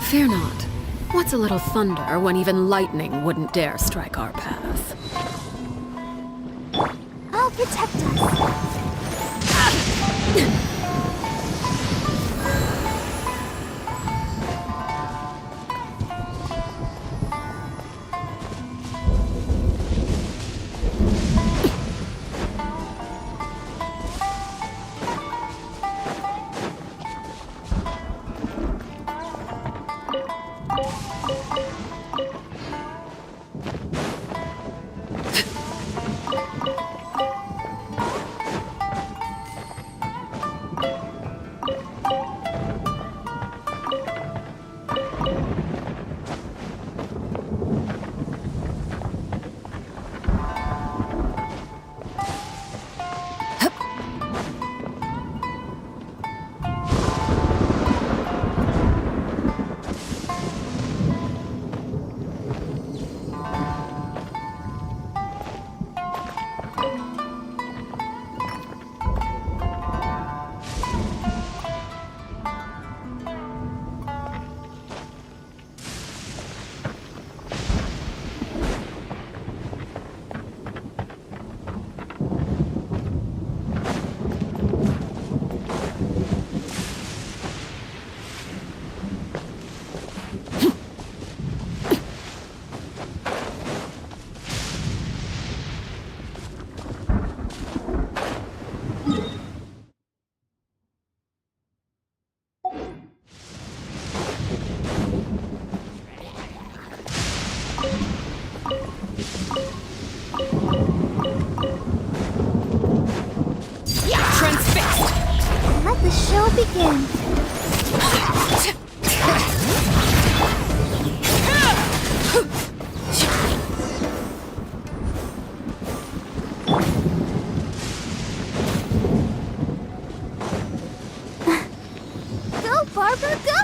Fear not. What's a little thunder when even lightning wouldn't dare strike our path? I'll protect us. Let the show begin. Go, Barbara, go!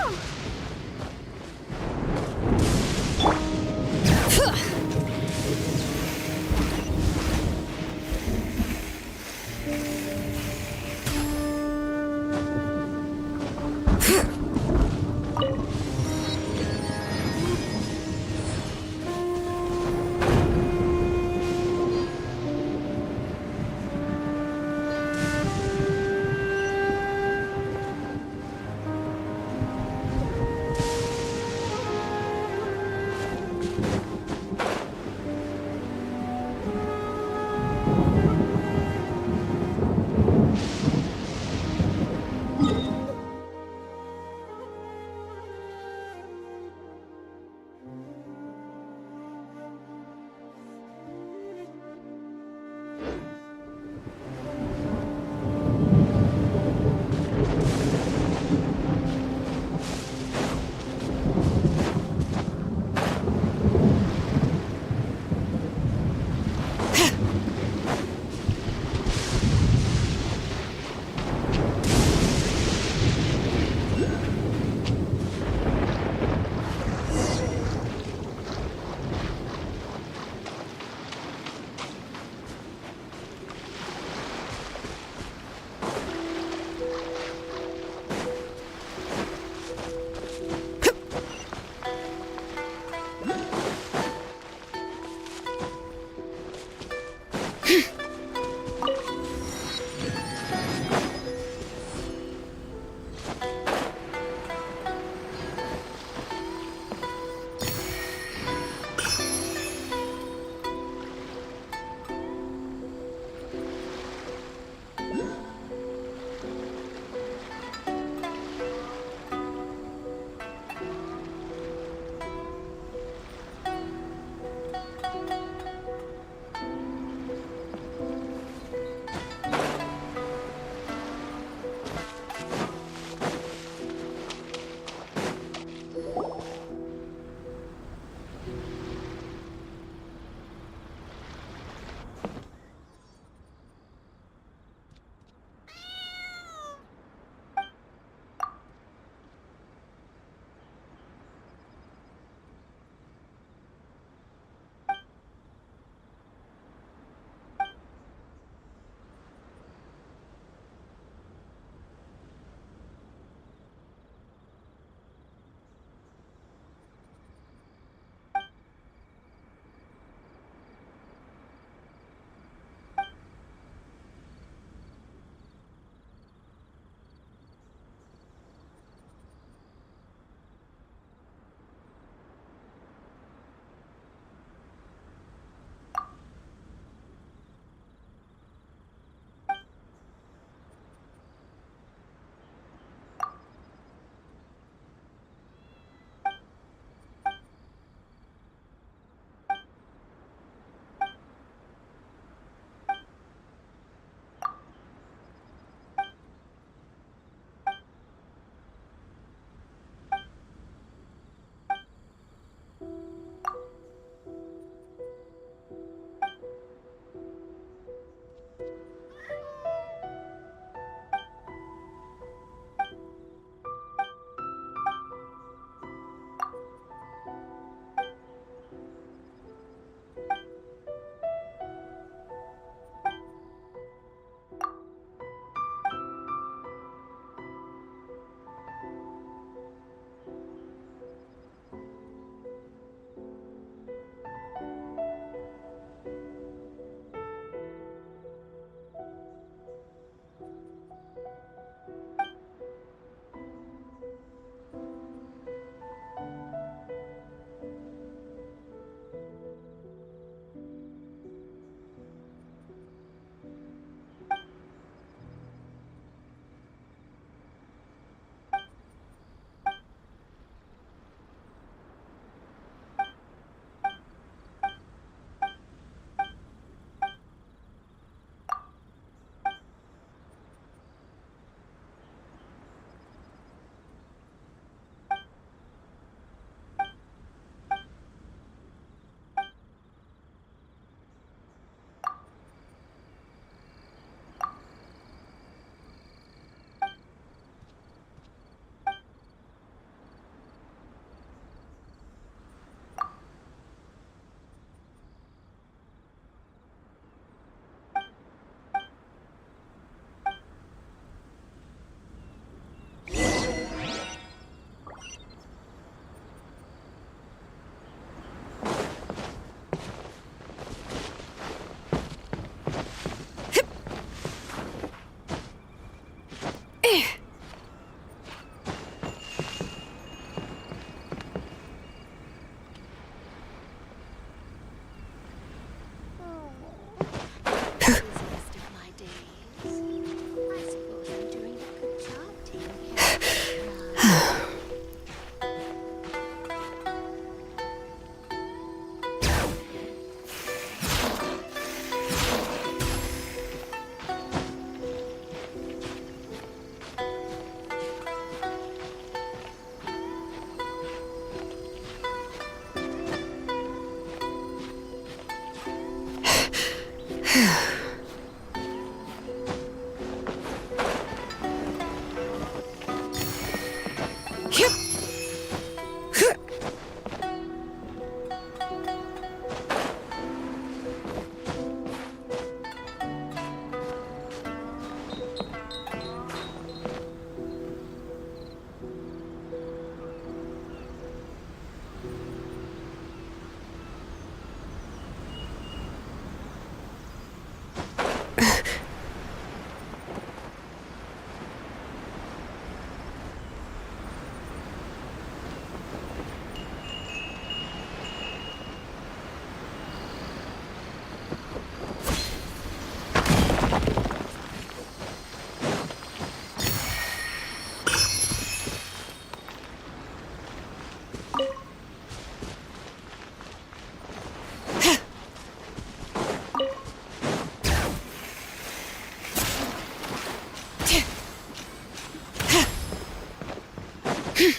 Bring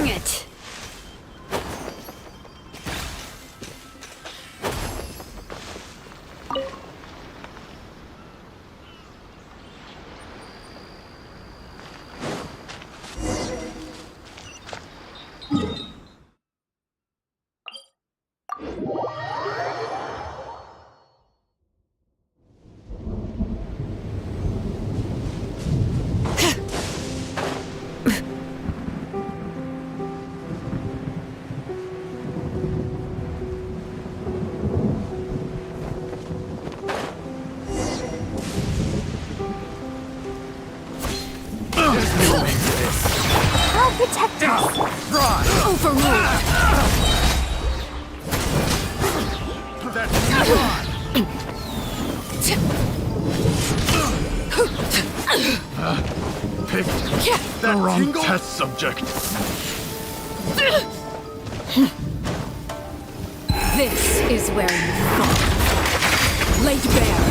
it! I'll protect us. Overruled! Picked the wrong test subject. This is where you fall. Laid bare.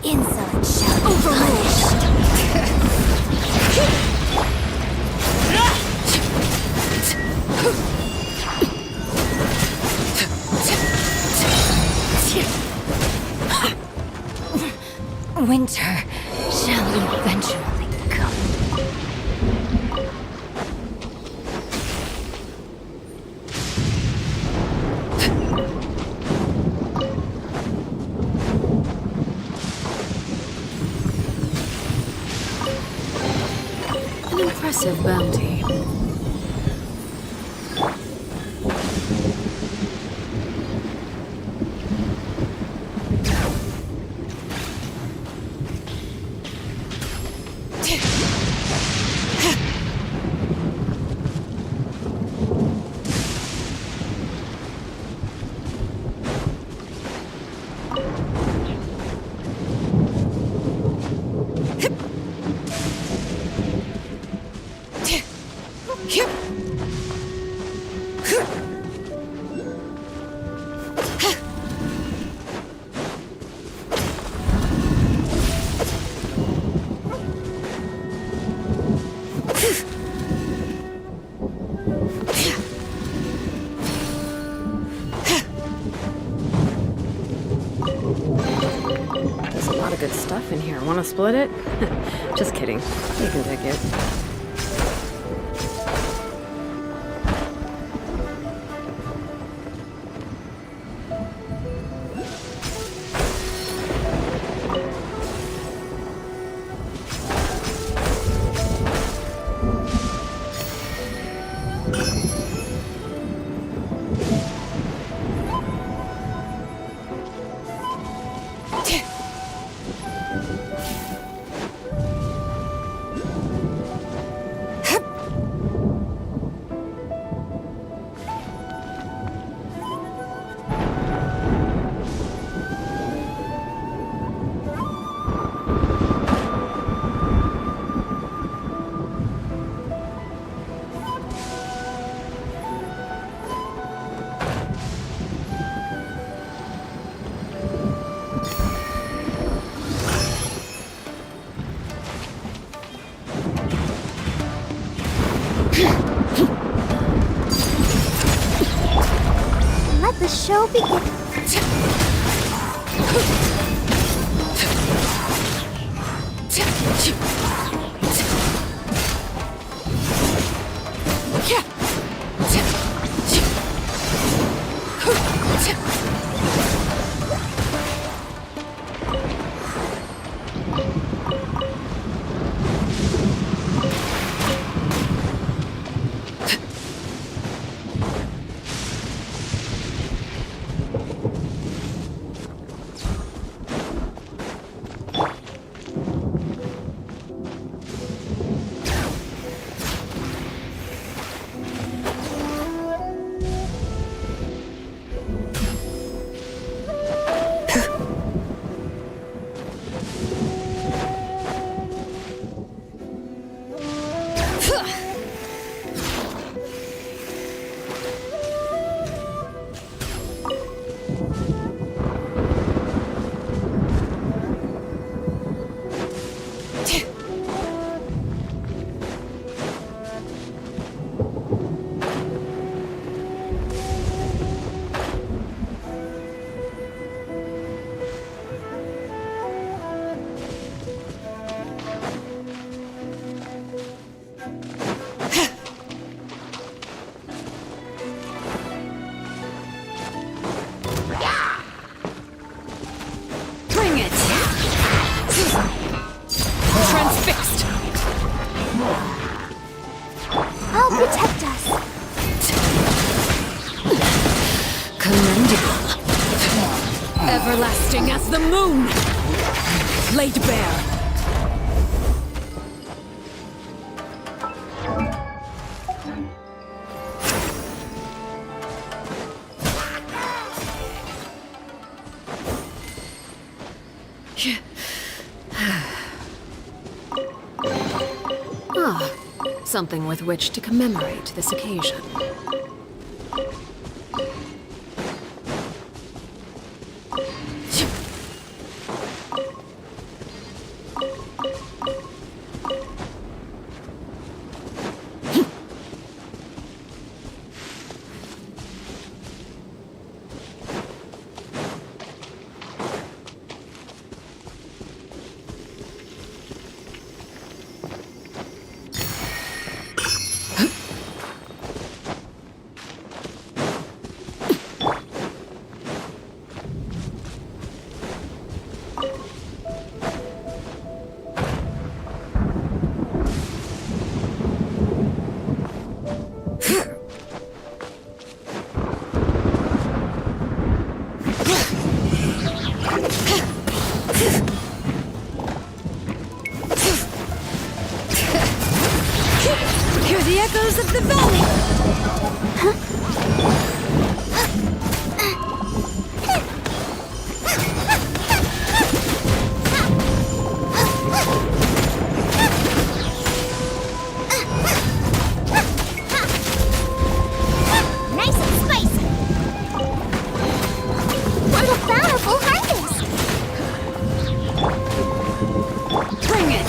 Insolent shall be punished. Winter shall eventually come. An impressive bounty. There's a lot of good stuff in here. Want to split it? Just kidding. You can take it. show begins. I'll protect us. Commendable. Everlasting as the moon. Laid bare. Ah, something with which to commemorate this occasion. Hear the echoes of the valley! Nice and spicy! What a powerful harvest! Bring it!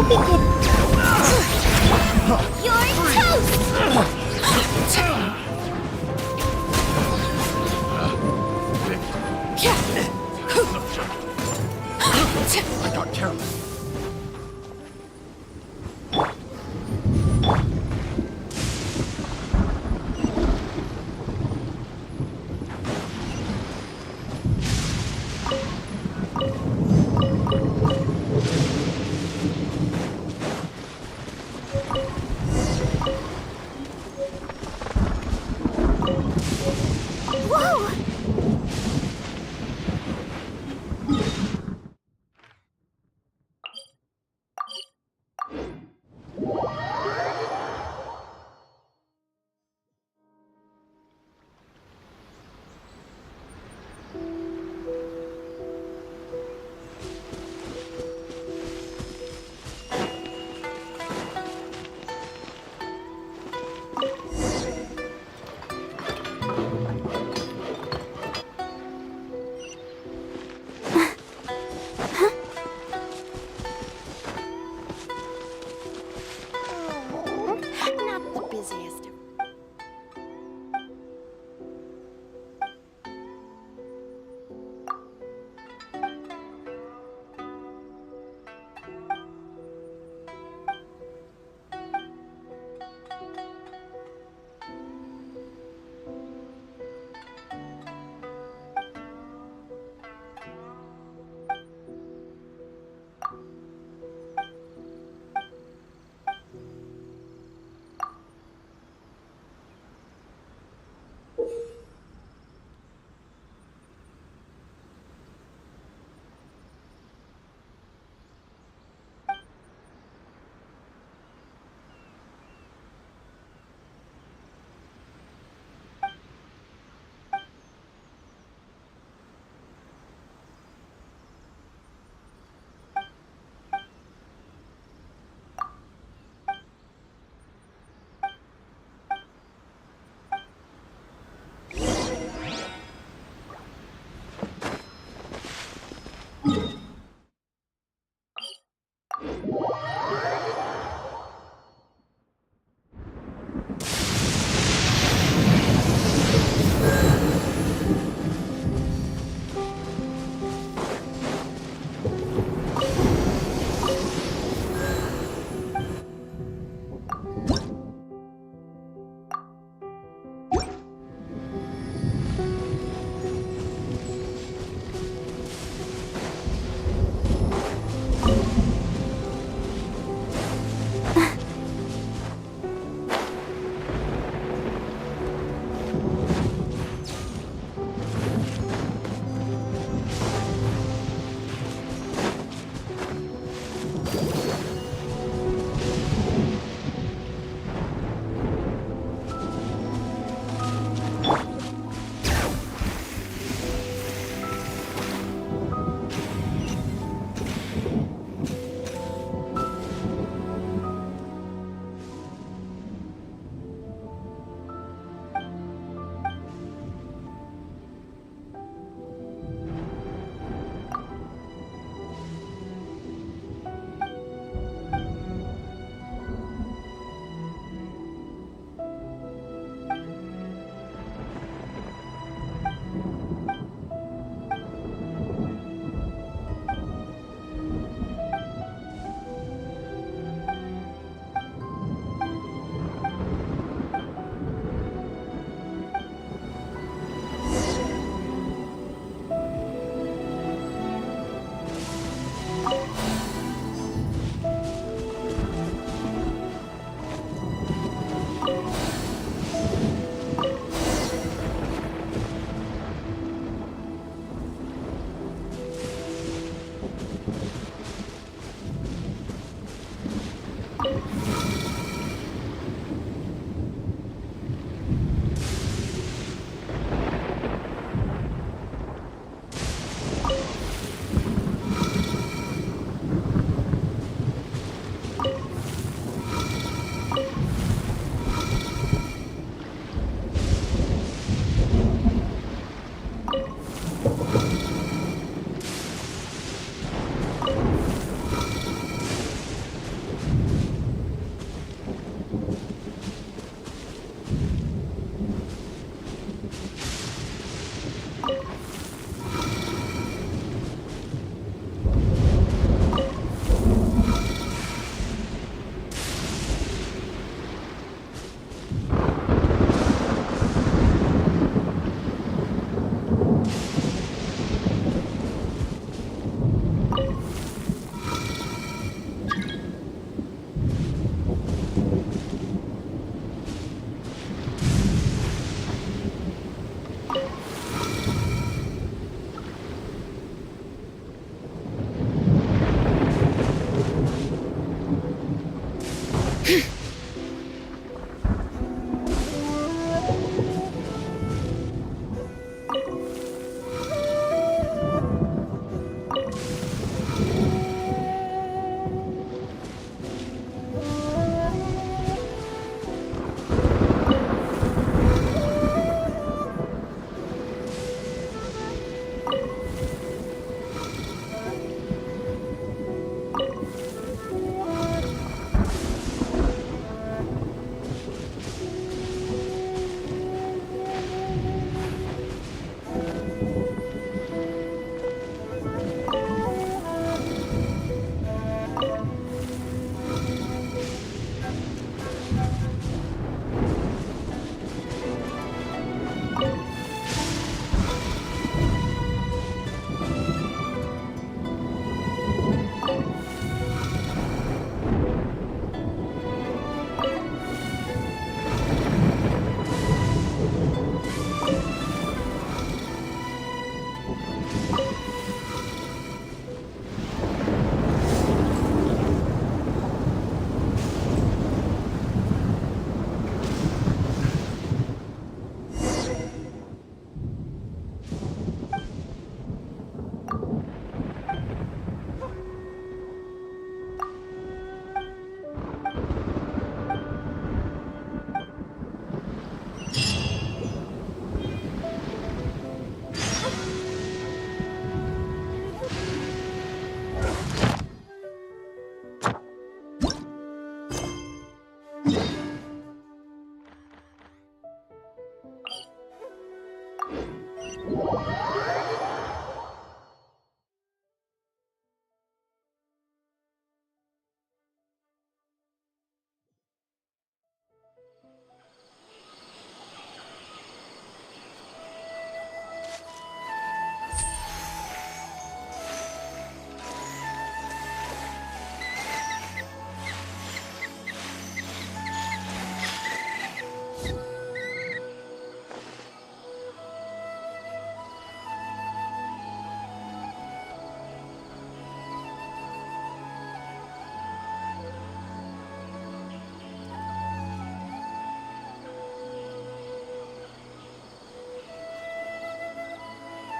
Don't be kidding. You're toast! I got careless.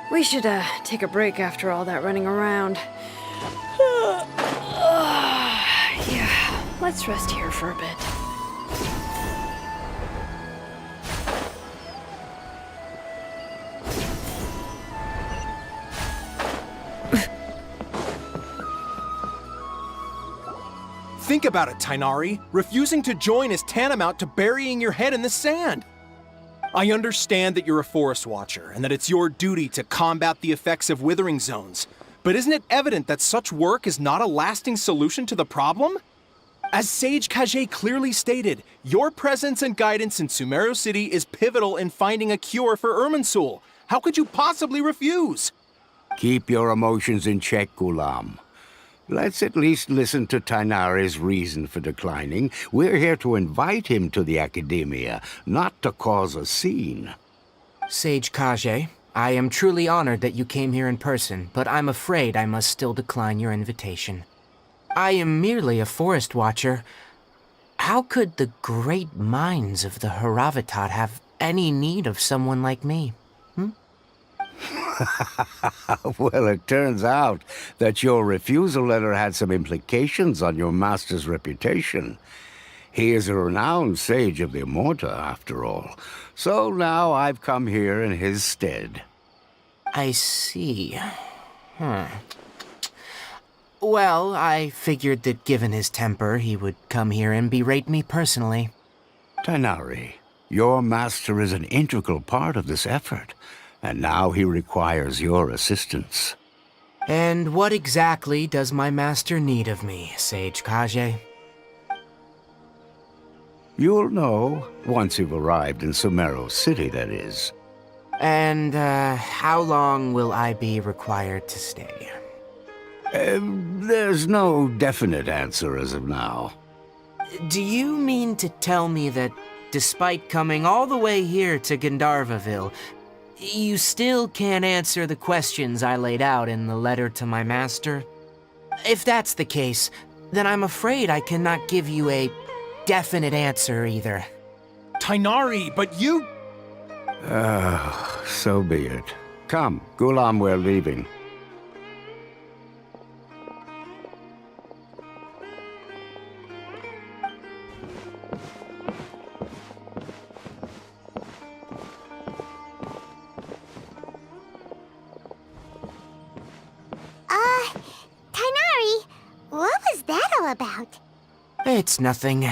We should, take a break after all that running around. Yeah, let's rest here for a bit. Think about it, Tainari. Refusing to join is tantamount to burying your head in the sand. I understand that you're a forest watcher and that it's your duty to combat the effects of withering zones, but isn't it evident that such work is not a lasting solution to the problem? As Sage Kage clearly stated, your presence and guidance in Sumeru City is pivotal in finding a cure for Irminsul. How could you possibly refuse? Keep your emotions in check, Gulam. Let's at least listen to Tainari's reason for declining. We're here to invite him to the Academia, not to cause a scene. Sage Kage, I am truly honored that you came here in person, but I'm afraid I must still decline your invitation. I am merely a forest watcher. How could the great minds of the Haravatat have any need of someone like me? Well, it turns out that your refusal letter had some implications on your master's reputation. He is a renowned sage of the Immorta, after all. So now I've come here in his stead. I see. Well, I figured that given his temper, he would come here and berate me personally. Tainari, your master is an integral part of this effort, and now he requires your assistance. And what exactly does my master need of me, Sage Kage? You'll know once you've arrived in Sumeru City, that is. And, how long will I be required to stay? There's no definite answer as of now. Do you mean to tell me that, despite coming all the way here to Gandharvaville, you still can't answer the questions I laid out in the letter to my master? If that's the case, then I'm afraid I cannot give you a definite answer either. Tainari, but you... So be it. Come, Gulam, we're leaving. Tainari, what was that all about? It's nothing.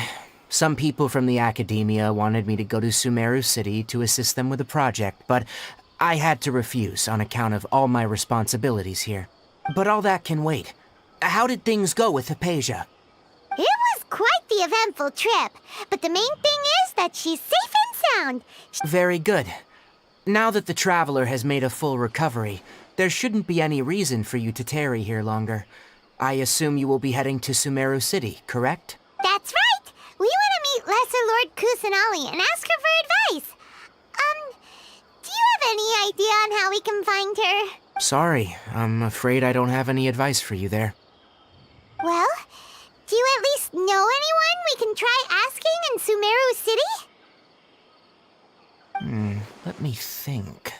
Some people from the Academia wanted me to go to Sumeru City to assist them with a project, but I had to refuse on account of all my responsibilities here. But all that can wait. How did things go with Hypatia? It was quite the eventful trip, but the main thing is that she's safe and sound. Very good. Now that the Traveler has made a full recovery, there shouldn't be any reason for you to tarry here longer. I assume you will be heading to Sumeru City, correct? That's right! We want to meet Lesser Lord Kusanali and ask her for advice. Do you have any idea on how we can find her? Sorry, I'm afraid I don't have any advice for you there. Well, do you at least know anyone we can try asking in Sumeru City? Let me think.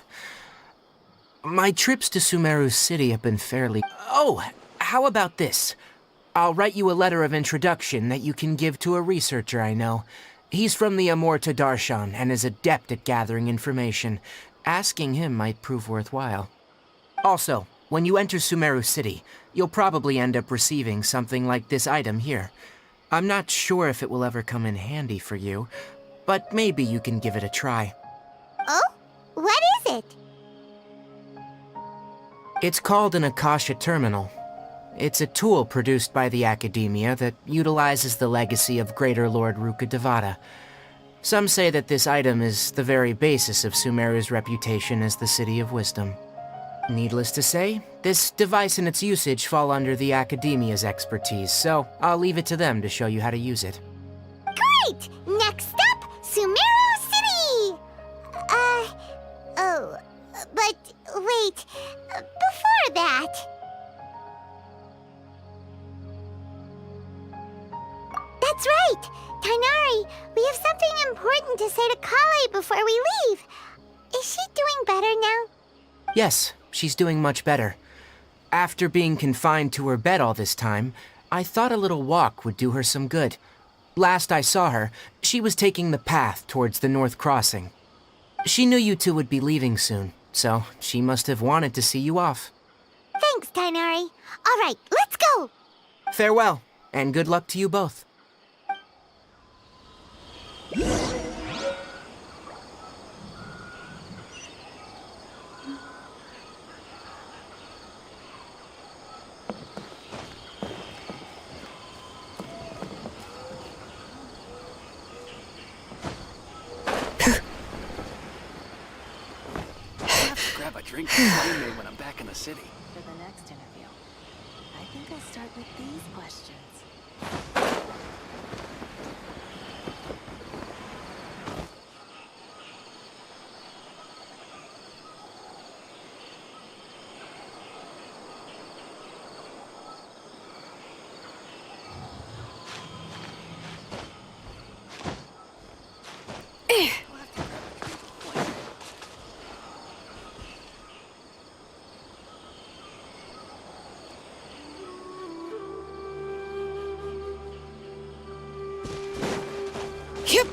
My trips to Sumeru City have been fairly... Oh, how about this? I'll write you a letter of introduction that you can give to a researcher I know. He's from the Immorta Darshan and is adept at gathering information. Asking him might prove worthwhile. Also, when you enter Sumeru City, you'll probably end up receiving something like this item here. I'm not sure if it will ever come in handy for you, but maybe you can give it a try. Oh? What is it? It's called an Akasha Terminal. It's a tool produced by the Academia that utilizes the legacy of Greater Lord Rukkhadevata. Some say that this item is the very basis of Sumeru's reputation as the City of Wisdom. Needless to say, this device and its usage fall under the Academia's expertise, so I'll leave it to them to show you how to use it. Great! Next up, Sumeru City! But wait, before that... That's right! Tainari, we have something important to say to Kale before we leave. Is she doing better now? Yes, she's doing much better. After being confined to her bed all this time, I thought a little walk would do her some good. Last I saw her, she was taking the path towards the North Crossing. She knew you two would be leaving soon, so she must have wanted to see you off. Thanks, Tainari. All right, let's go! Farewell, and good luck to you both. Grab a drink and join me when I'm back in the city. For the next interview, I think I'll start with these questions. Yep.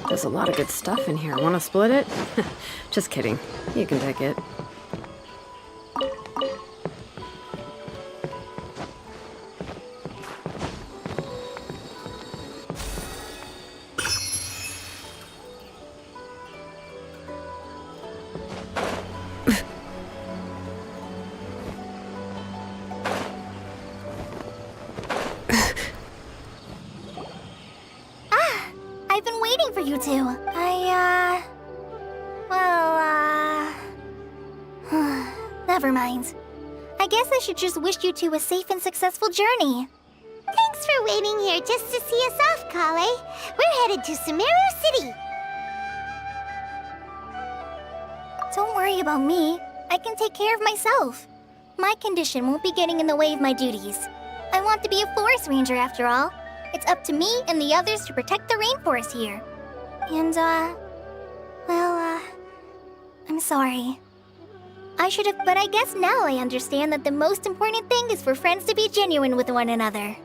There's a lot of good stuff in here. Want to split it? Just kidding. You can take it. I've been waiting for you two. Never mind. I guess I should just wish you two a safe and successful journey. Thanks for waiting here just to see us off, Kale. We're headed to Sumeru City. Don't worry about me. I can take care of myself. My condition won't be getting in the way of my duties. I want to be a forest ranger after all. It's up to me and the others to protect the rainforest here. And, I'm sorry. I should have, but I guess now I understand that the most important thing is for friends to be genuine with one another.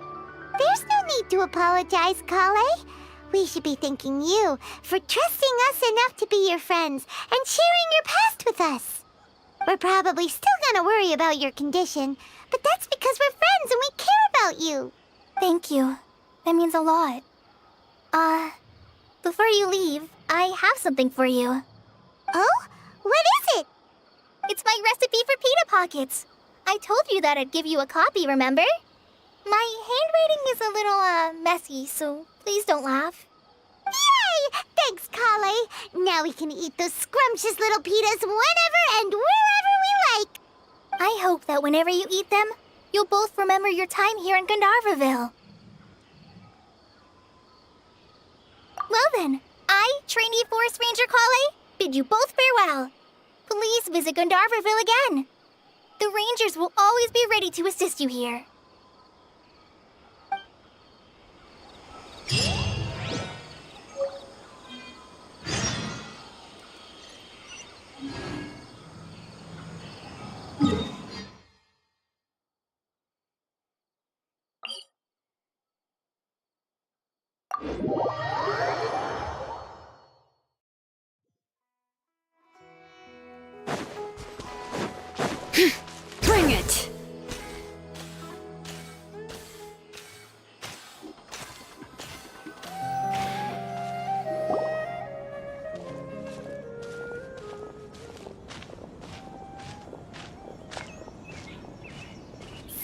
There's no need to apologize, Kale. We should be thanking you for trusting us enough to be your friends and sharing your past with us. We're probably still gonna worry about your condition, but that's because we're friends and we care about you. Thank you. That means a lot. Before you leave, I have something for you. Oh? What is it? It's my recipe for pita pockets. I told you that I'd give you a copy, remember? My handwriting is a little, messy, so please don't laugh. Yay! Thanks, Kale. Now we can eat those scrumptious little pitas whenever and wherever we like. I hope that whenever you eat them, you'll both remember your time here in Gandharvaville. Well then, I, trainee Forest Ranger Kale, bid you both farewell. Please visit Gandharvaville again. The Rangers will always be ready to assist you here. Bring it!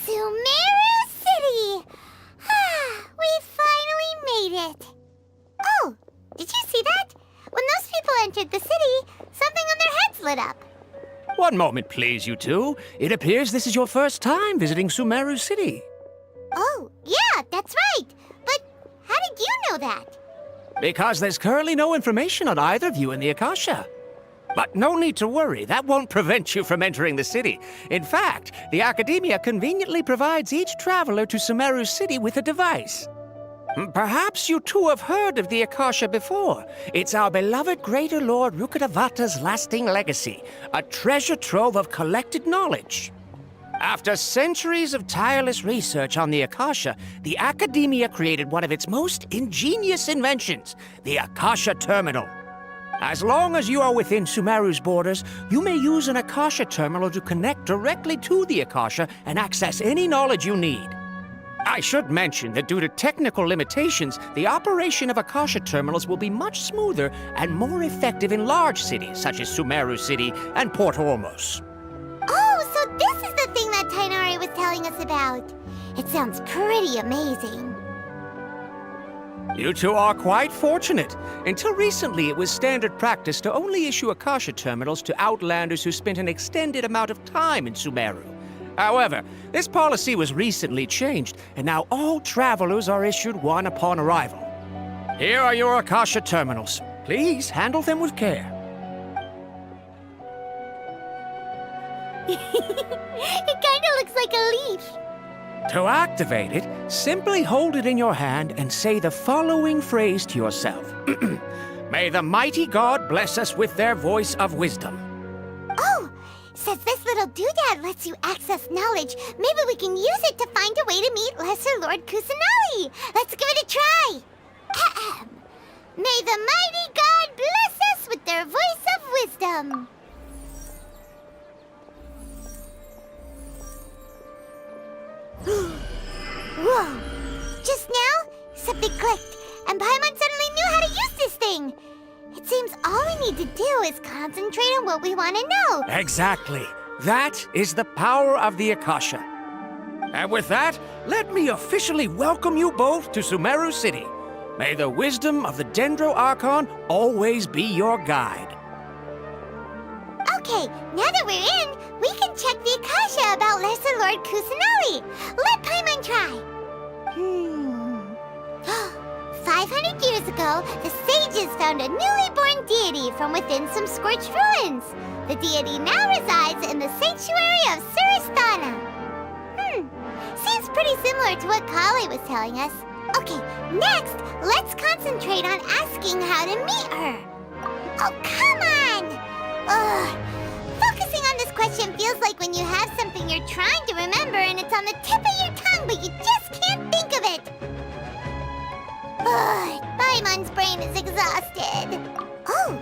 Sumeru City! We finally made it! Oh, did you see that? When those people entered the city, something on their heads lit up. One moment, please, you two. It appears this is your first time visiting Sumeru City. Oh, yeah, that's right. But how did you know that? Because there's currently no information on either of you in the Akasha. But no need to worry, that won't prevent you from entering the city. In fact, the Academia conveniently provides each traveler to Sumeru City with a device. Perhaps you two have heard of the Akasha before. It's our beloved Greater Lord Rukkhadevata's lasting legacy, a treasure trove of collected knowledge. After centuries of tireless research on the Akasha, the Academia created one of its most ingenious inventions, the Akasha Terminal. As long as you are within Sumeru's borders, you may use an Akasha Terminal to connect directly to the Akasha and access any knowledge you need. I should mention that due to technical limitations, the operation of Akasha terminals will be much smoother and more effective in large cities such as Sumeru City and Port Ormos. Oh, so this is the thing that Tainari was telling us about. It sounds pretty amazing. You two are quite fortunate. Until recently, it was standard practice to only issue Akasha terminals to outlanders who spent an extended amount of time in Sumeru. However, this policy was recently changed, and now all travelers are issued one upon arrival. Here are your Akasha terminals. Please handle them with care. It kinda looks like a leaf. To activate it, simply hold it in your hand and say the following phrase to yourself. May the mighty God bless us with their voice of wisdom. Oh, since this little doodad lets you access knowledge, maybe we can use it to find a way to meet Lesser Lord Kusanali. Let's give it a try. Ahem. May the mighty God bless us with their voice of wisdom. Whoa! Just now, something clicked, and Paimon suddenly knew how to use this thing. It seems all we need to do is concentrate on what we want to know. Exactly. That is the power of the Akasha. And with that, let me officially welcome you both to Sumeru City. May the wisdom of the Dendro Archon always be your guide. Okay, now that we're in, we can check the Akasha about Lesser Lord Kusanali. Let Paimon try. 500 years ago, the sages found a newly born deity from within some scorched ruins. The deity now resides in the sanctuary of Surasthana. Seems pretty similar to what Kali was telling us. Okay, next, let's concentrate on asking how to meet her. Oh, come on! Ugh. Focusing on this question feels like when you have something you're trying to remember and it's on the tip of your tongue, but you just can't think of it. Ugh, Paimon's brain is exhausted. Oh,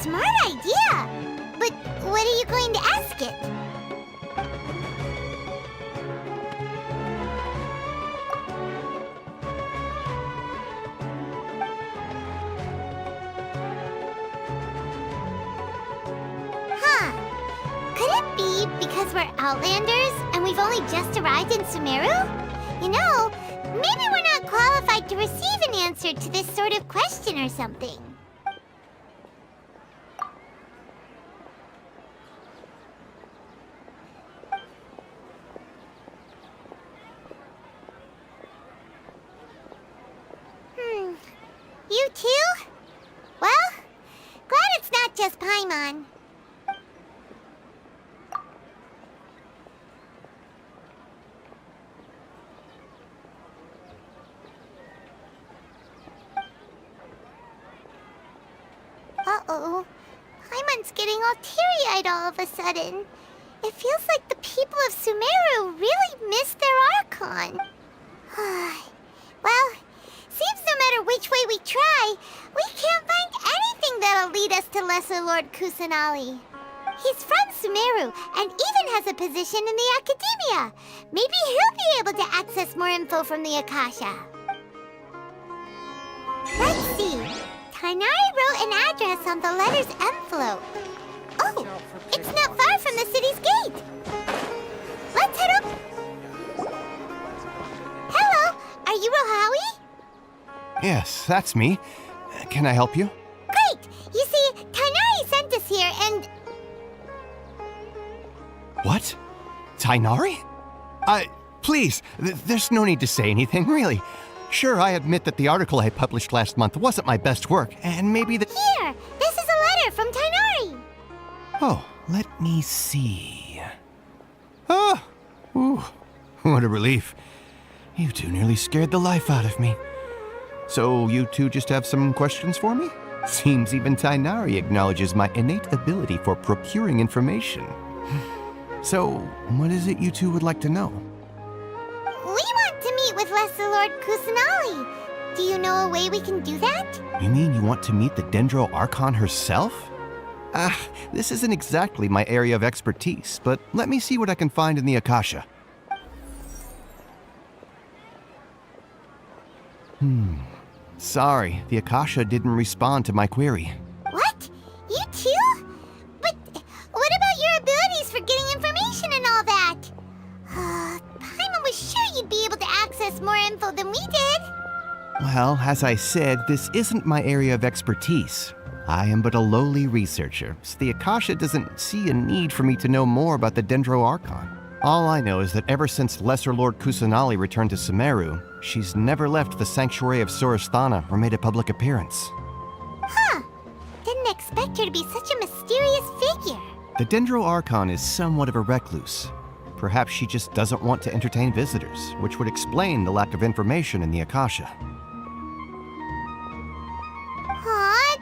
smart idea. But what are you going to ask it? Could it be because we're Outlanders and we've only just arrived in Sumeru? You know, maybe we're not qualified to receive an answer to this sort of question or something. You too? Well, glad it's not just Paimon. Uh-oh. Paimon's getting all teary-eyed all of a sudden. It feels like the people of Sumeru really miss their Archon. Well, seems no matter which way we try, we can't find anything that'll lead us to Lesser Lord Kusanali. He's from Sumeru and even has a position in the Academia. Maybe he'll be able to access more info from the Akasha. Let's see. Tainari wrote an address on the letter's envelope. Oh, it's not far from the city's gate. Let's head up. Hello, are you Rohawi? Yes, that's me. Can I help you? Great! You see, Tainari sent us here and... What? Tainari? Please, there's no need to say anything, really. Sure, I admit that the article I published last month wasn't my best work, and maybe the... Here! This is a letter from Tainari! Oh, let me see. Oh! Ooh, what a relief. You two nearly scared the life out of me. So, you two just have some questions for me? Seems even Tainari acknowledges my innate ability for procuring information. So, what is it you two would like to know? We want to meet with Lesser Lord Kusanali. Do you know a way we can do that? You mean you want to meet the Dendro Archon herself? This isn't exactly my area of expertise, but let me see what I can find in the Akasha. Sorry, the Akasha didn't respond to my query. What? You too? But what about your abilities for getting information and all that? Paimon was sure you'd be able to access more info than we did. Well, as I said, this isn't my area of expertise. I am but a lowly researcher, so the Akasha doesn't see a need for me to know more about the Dendro Archon. All I know is that ever since Lesser Lord Kusanali returned to Sumeru, she's never left the Sanctuary of Sorasthana or made a public appearance. Huh. Didn't expect her to be such a mysterious figure. The Dendro Archon is somewhat of a recluse. Perhaps she just doesn't want to entertain visitors, which would explain the lack of information in the Akasha.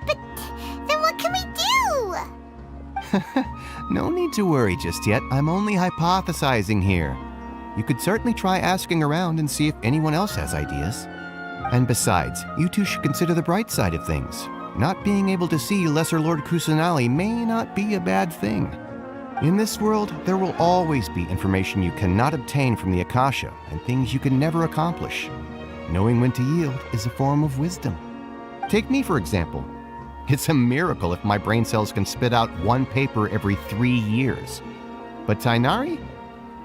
But then what can we do? No need to worry just yet. I'm only hypothesizing here. You could certainly try asking around and see if anyone else has ideas. And besides, you two should consider the bright side of things. Not being able to see Lesser Lord Kusanali may not be a bad thing. In this world, there will always be information you cannot obtain from the Akasha and things you can never accomplish. Knowing when to yield is a form of wisdom. Take me, for example. It's a miracle if my brain cells can spit out one paper every 3 years. But Tainari?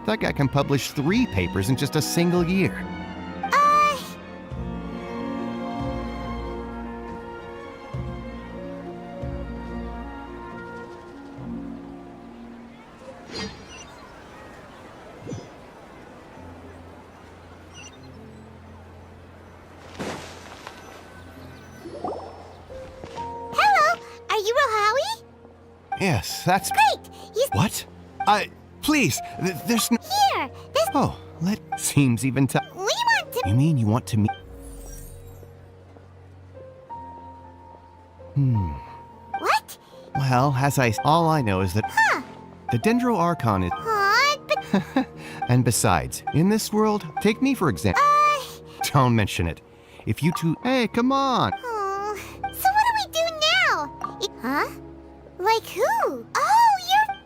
That guy can publish 3 papers in just a single year. Hello, are you Rohawi? Yes, that's... Great! You... What? Please, there's no... Here, this... Oh, seems even We want to... You mean you want to meet... What? Well, all I know is that... Huh. The Dendro Archon is... But... And besides, in this world, take me for example... Don't mention it. If you two... Hey, come on! Oh, so what do we do now? Huh? Like who? Oh, you're...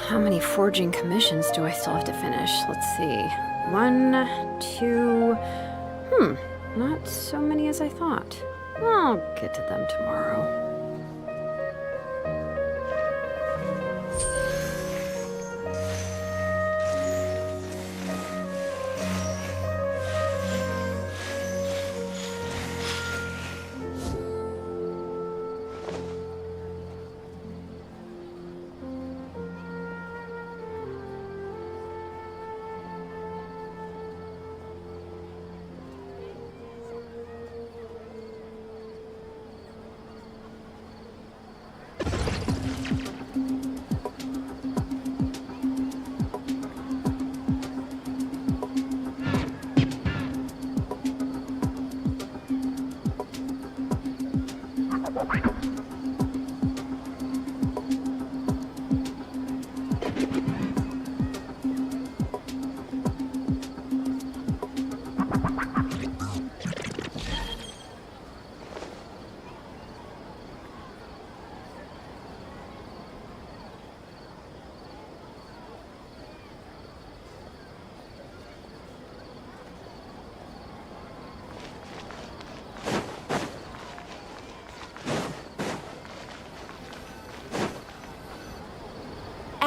How many forging commissions do I still have to finish? Let's see. 1, 2... Not so many as I thought. I'll get to them tomorrow.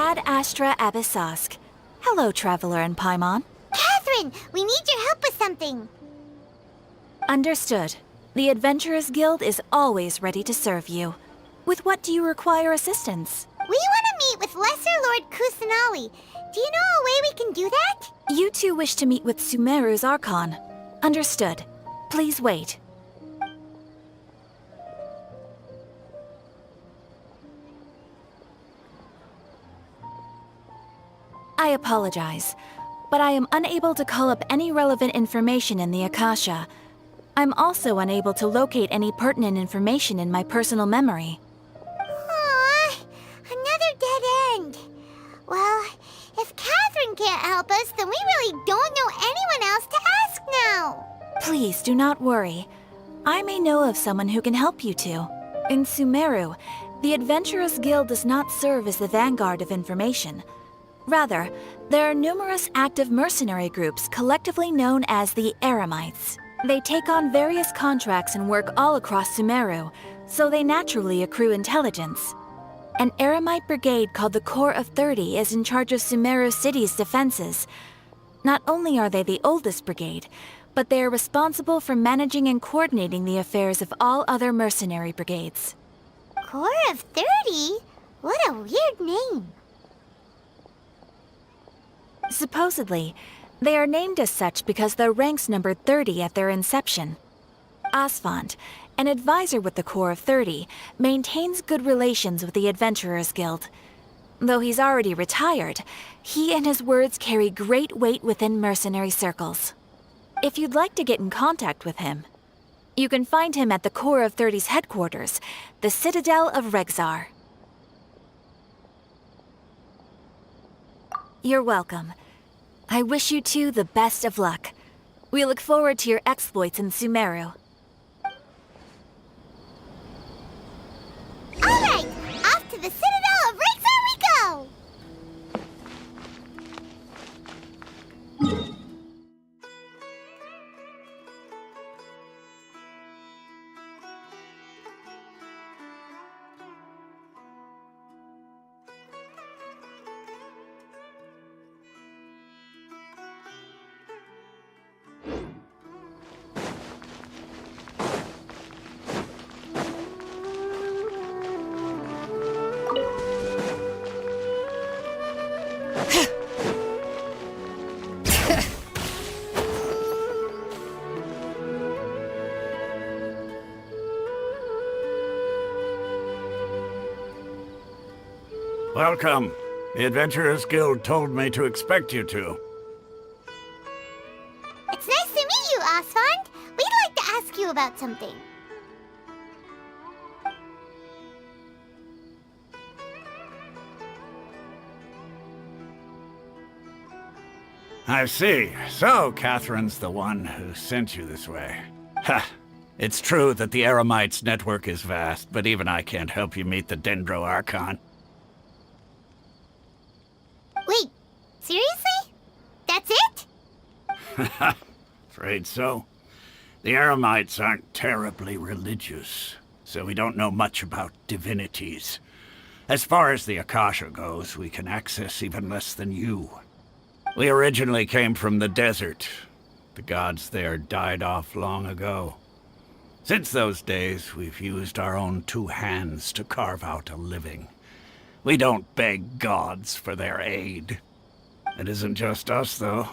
Ad Astra Abyssosk. Hello, Traveler in Paimon. Catherine, we need your help with something. Understood. The Adventurers Guild is always ready to serve you. With what do you require assistance? We want to meet with Lesser Lord Kusanali. Do you know a way we can do that? You two wish to meet with Sumeru's Archon. Understood. Please wait. I apologize, but I am unable to call up any relevant information in the Akasha. I'm also unable to locate any pertinent information in my personal memory. Aww, another dead end. Well, if Catherine can't help us, then we really don't know anyone else to ask now. Please do not worry. I may know of someone who can help you two. In Sumeru, the Adventurers Guild does not serve as the vanguard of information. Rather, there are numerous active mercenary groups collectively known as the Eremites. They take on various contracts and work all across Sumeru, so they naturally accrue intelligence. An Eremite brigade called the Corps of 30 is in charge of Sumeru City's defenses. Not only are they the oldest brigade, but they are responsible for managing and coordinating the affairs of all other mercenary brigades. Corps of 30? What a weird name. Supposedly, they are named as such because their ranks numbered 30 at their inception. Asfand, an advisor with the Corps of 30, maintains good relations with the Adventurers Guild. Though he's already retired, he and his words carry great weight within mercenary circles. If you'd like to get in contact with him, you can find him at the Corps of 30's headquarters, the Citadel of Rexar. You're welcome. I wish you two the best of luck. We look forward to your exploits in Sumeru. All right, off to the Citadel of Rexar we go! Welcome. The Adventurers Guild told me to expect you two. It's nice to meet you, Asfand. We'd like to ask you about something. I see. So, Catherine's the one who sent you this way. Ha! It's true that the Eremites' network is vast, but even I can't help you meet the Dendro Archon. Wait, seriously? That's it? Afraid so. The Eremites aren't terribly religious, so we don't know much about divinities. As far as the Akasha goes, we can access even less than you. We originally came from the desert. The gods there died off long ago. Since those days, we've used our own two hands to carve out a living. We don't beg gods for their aid. It isn't just us, though.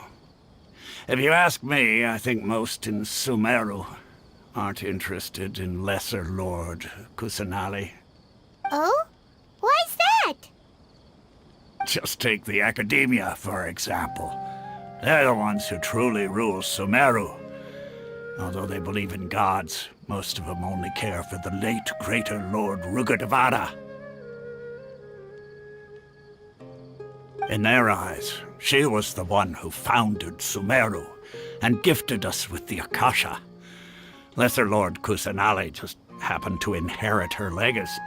If you ask me, I think most in Sumeru aren't interested in Lesser Lord Kusanali. Oh? Why's that? Just take the Academia, for example. They're the ones who truly rule Sumeru. Although they believe in gods, most of them only care for the late Greater Lord Rugudevada. In their eyes, she was the one who founded Sumeru and gifted us with the Akasha. Lesser Lord Kusanali just happened to inherit her legacy.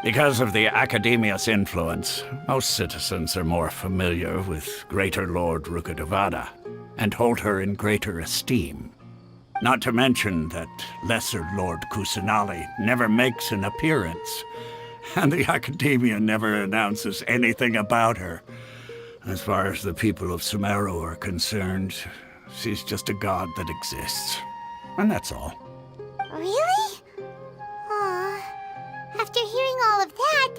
Because of the Academia's influence, most citizens are more familiar with Greater Lord Rugudevada and hold her in greater esteem. Not to mention that Lesser Lord Kusanali never makes an appearance. And the Academia never announces anything about her. As far as the people of Sumeru are concerned, she's just a god that exists. And that's all. Really? Aw. After hearing all of that,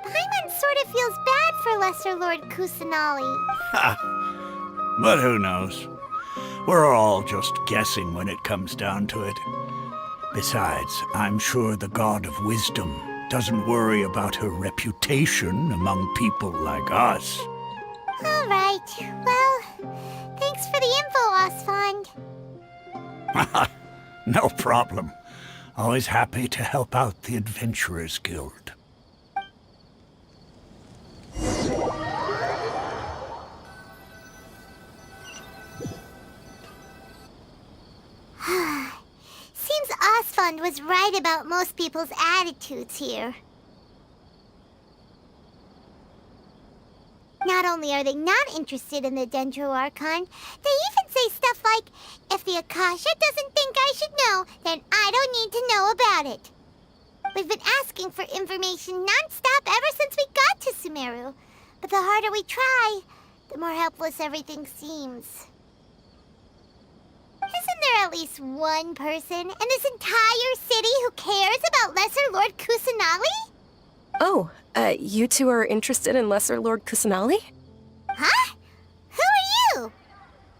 Paimon sort of feels bad for Lesser Lord Kusanali. Ha! But who knows? We're all just guessing when it comes down to it. Besides, I'm sure the God of Wisdom doesn't worry about her reputation among people like us. All right. Well, thanks for the info, Osfond. No problem. Always happy to help out the Adventurers Guild. Seems Osfond was right about most people's attitudes here. Not only are they not interested in the Dendro Archon, they even say stuff like, if the Akasha doesn't think I should know, then I don't need to know about it. We've been asking for information non-stop ever since we got to Sumeru. But the harder we try, the more helpless everything seems. Isn't there at least one person in this entire city who cares about Lesser Lord Kusanali? Oh, you two are interested in Lesser Lord Kusanali? Huh? Who are you?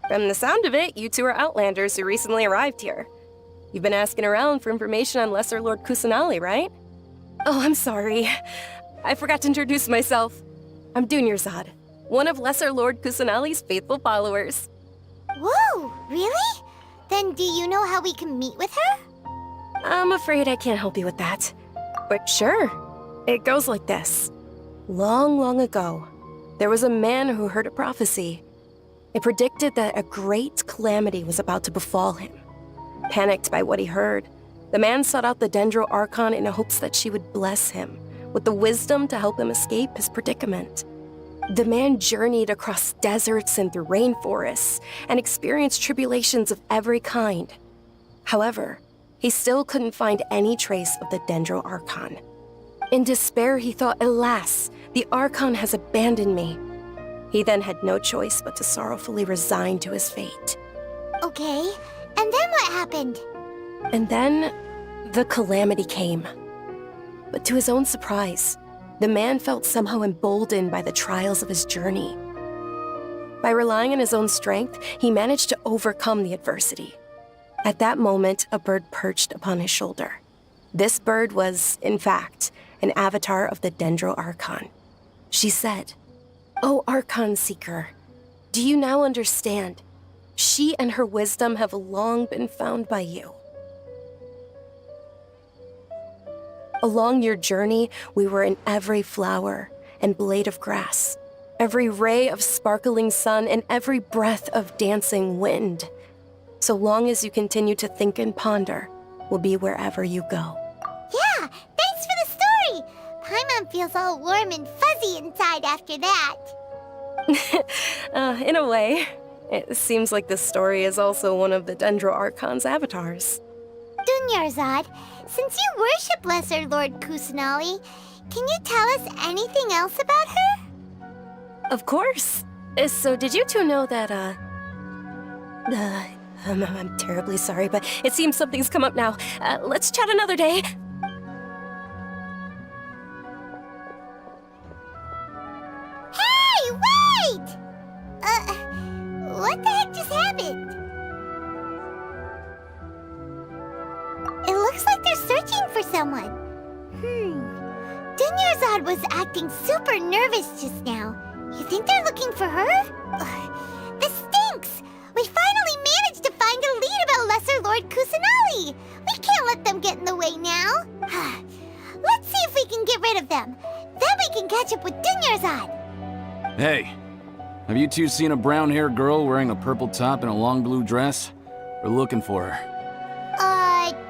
From the sound of it, you two are Outlanders who recently arrived here. You've been asking around for information on Lesser Lord Kusanali, right? Oh, I'm sorry. I forgot to introduce myself. I'm Dunyarzad, one of Lesser Lord Kusanali's faithful followers. Whoa, really? Then do you know how we can meet with her? I'm afraid I can't help you with that. But sure, it goes like this. Long, long ago, there was a man who heard a prophecy. It predicted that a great calamity was about to befall him. Panicked by what he heard, the man sought out the Dendro Archon in hopes that she would bless him with the wisdom to help him escape his predicament. The man journeyed across deserts and through rainforests and experienced tribulations of every kind. However, he still couldn't find any trace of the Dendro Archon. In despair, he thought, alas, the Archon has abandoned me. He then had no choice but to sorrowfully resign to his fate. Okay, and then what happened? And then, the calamity came. But to his own surprise, the man felt somehow emboldened by the trials of his journey. By relying on his own strength, he managed to overcome the adversity. At that moment, a bird perched upon his shoulder. This bird was, in fact, an avatar of the Dendro Archon. She said, "O Archon Seeker, do you now understand? She and her wisdom have long been found by you. Along your journey, we were in every flower and blade of grass, every ray of sparkling sun, and every breath of dancing wind. So long as you continue to think and ponder, we'll be wherever you go." Yeah, thanks for the story! Paimon feels all warm and fuzzy inside after that. In a way, it seems like this story is also one of the Dendro Archon's avatars. Dunyarzad, since you worship Lesser Lord Kusanali, can you tell us anything else about her? Of course. So did you two know that, I'm terribly sorry, but it seems something's come up now. Let's chat another day. Hey, wait! What the heck just happened? It looks like they're searching for someone. Dunyarzad was acting super nervous just now. You think they're looking for her? This stinks! We finally managed to find a lead about Lesser Lord Kusanali! We can't let them get in the way now. Let's see if we can get rid of them. Then we can catch up with Dunyarzad. Hey, have you two seen a brown-haired girl wearing a purple top and a long blue dress? We're looking for her.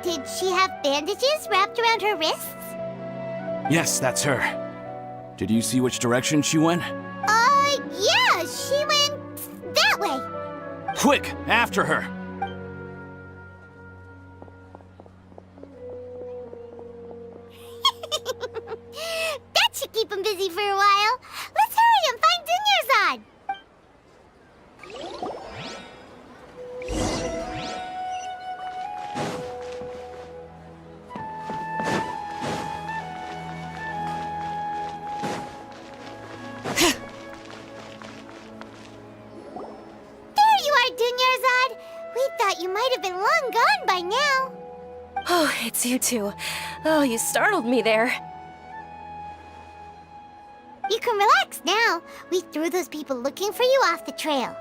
Did she have bandages wrapped around her wrists? Yes, that's her. Did you see which direction she went? Yeah, she went that way. Quick, after her! keep him busy for a while. Let's hurry and find Dunyarzad. There you are, Dunyarzad. We thought you might have been long gone by now. Oh, it's you two. Oh, you startled me there. You can relax now. We threw those people looking for you off the trail.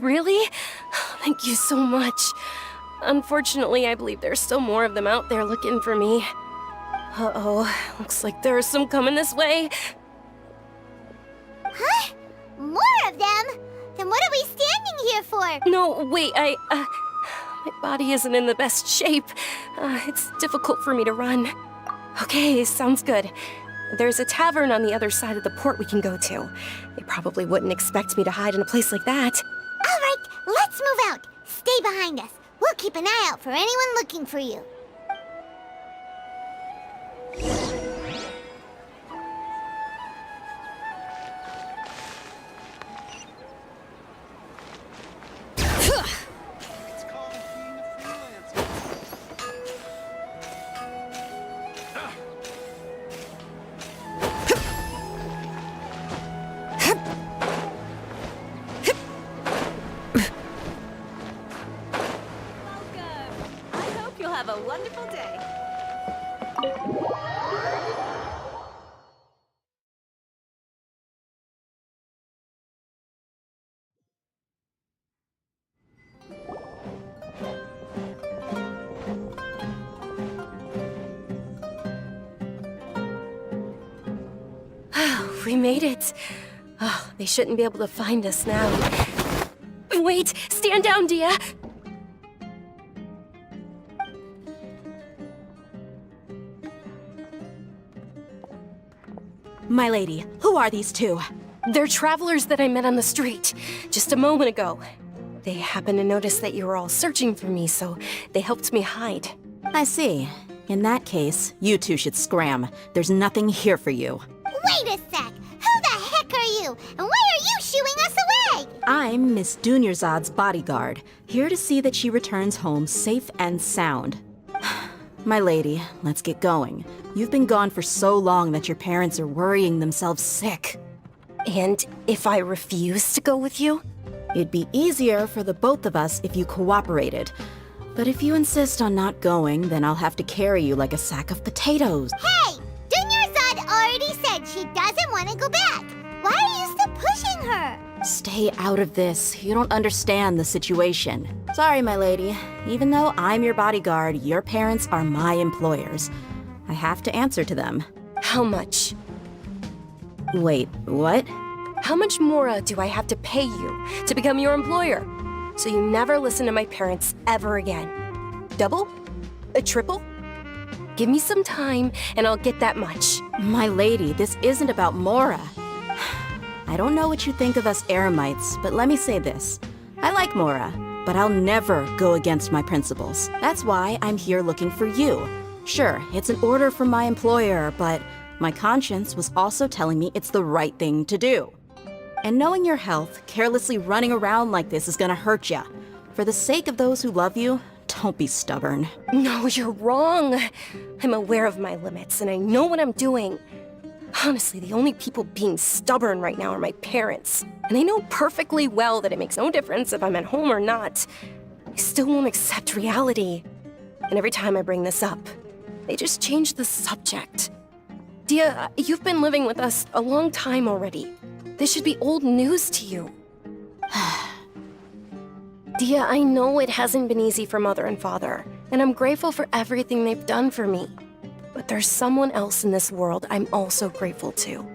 Really? Thank you so much. Unfortunately, I believe there's still more of them out there looking for me. Uh-oh, looks like there are some coming this way. Huh? More of them? Then what are we standing here for? No, wait, my body isn't in the best shape. It's difficult for me to run. Okay, sounds good. There's a tavern on the other side of the port we can go to. They probably wouldn't expect me to hide in a place like that. All right, let's move out. Stay behind us. We'll keep an eye out for anyone looking for you. Have a wonderful day. We made it. Oh, they shouldn't be able to find us now. Wait, stand down, Dia. My lady, who are these two? They're travelers that I met on the street just a moment ago. They happened to notice that you were all searching for me, so they helped me hide. I see. In that case, you two should scram. There's nothing here for you. Wait a sec! Who the heck are you? And why are you shooing us away? I'm Miss Dunyarzad's bodyguard, here to see that she returns home safe and sound. My lady, let's get going. You've been gone for so long that your parents are worrying themselves sick. And if I refuse to go with you? It'd be easier for the both of us if you cooperated. But if you insist on not going, then I'll have to carry you like a sack of potatoes. Hey! Dunyarzad already said she doesn't want to go back. Why are you still pushing her? Stay out of this. You don't understand the situation. Sorry, my lady. Even though I'm your bodyguard, your parents are my employers. I have to answer to them. How much? Wait, what? How much more do I have to pay you to become your employer? So you never listen to my parents ever again. Double? A triple? Give me some time and I'll get that much. My lady, this isn't about Mora. I don't know what you think of us Eremites, but let me say this. I like Mora, but I'll never go against my principles. That's why I'm here looking for you. Sure, it's an order from my employer, but my conscience was also telling me it's the right thing to do. And knowing your health, carelessly running around like this is gonna hurt ya. For the sake of those who love you, don't be stubborn. No, you're wrong. I'm aware of my limits and I know what I'm doing. Honestly, the only people being stubborn right now are my parents. And they know perfectly well that it makes no difference if I'm at home or not. They still won't accept reality. And every time I bring this up, they just change the subject. Dia, you've been living with us a long time already. This should be old news to you. Dia, I know it hasn't been easy for Mother and Father, and I'm grateful for everything they've done for me. But there's someone else in this world I'm also grateful to,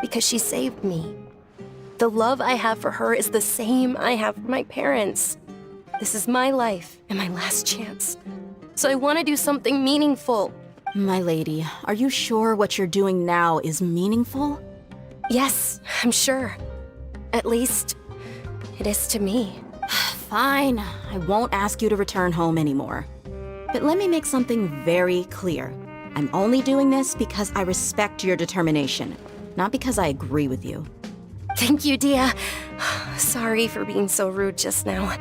because she saved me. The love I have for her is the same I have for my parents. This is my life and my last chance. So I want to do something meaningful. My lady, are you sure what you're doing now is meaningful? Yes, I'm sure. At least, it is to me. Fine, I won't ask you to return home anymore. But let me make something very clear. I'm only doing this because I respect your determination, not because I agree with you. Thank you, Dia. Sorry for being so rude just now.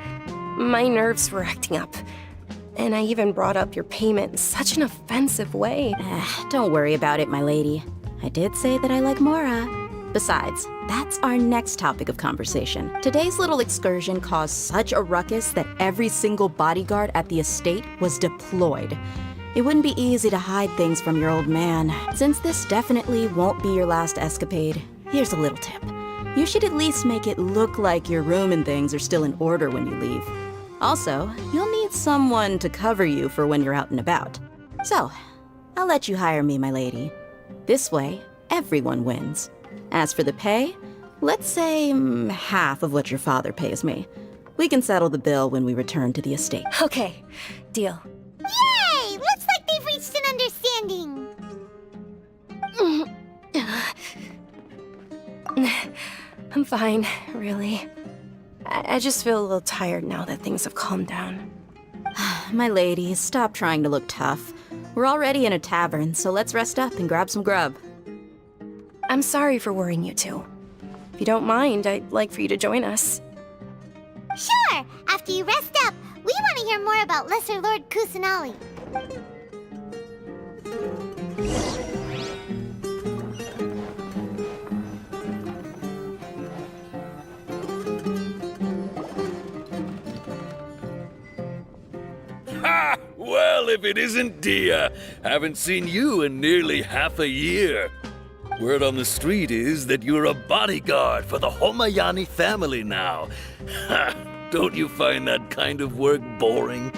My nerves were acting up. And I even brought up your payment in such an offensive way. Don't worry about it, my lady. I did say that I like Mora. Besides, that's our next topic of conversation. Today's little excursion caused such a ruckus that every single bodyguard at the estate was deployed. It wouldn't be easy to hide things from your old man. Since this definitely won't be your last escapade, here's a little tip. You should at least make it look like your room and things are still in order when you leave. Also, you'll need someone to cover you for when you're out and about. So, I'll let you hire me, my lady. This way, everyone wins. As for the pay, let's say half of what your father pays me. We can settle the bill when we return to the estate. Okay, deal. Yay! Looks like they've reached an understanding. I'm fine, really. I just feel a little tired now that things have calmed down. My lady, stop trying to look tough. We're already in a tavern, so let's rest up and grab some grub. I'm sorry for worrying you two. If you don't mind, I'd like for you to join us. Sure! After you rest up, we want to hear more about Lesser Lord Kusanali. Ha! Well, if it isn't Dia. Haven't seen you in nearly half a year. Word on the street is that you're a bodyguard for the Homayani family now. Ha! Don't you find that kind of work boring?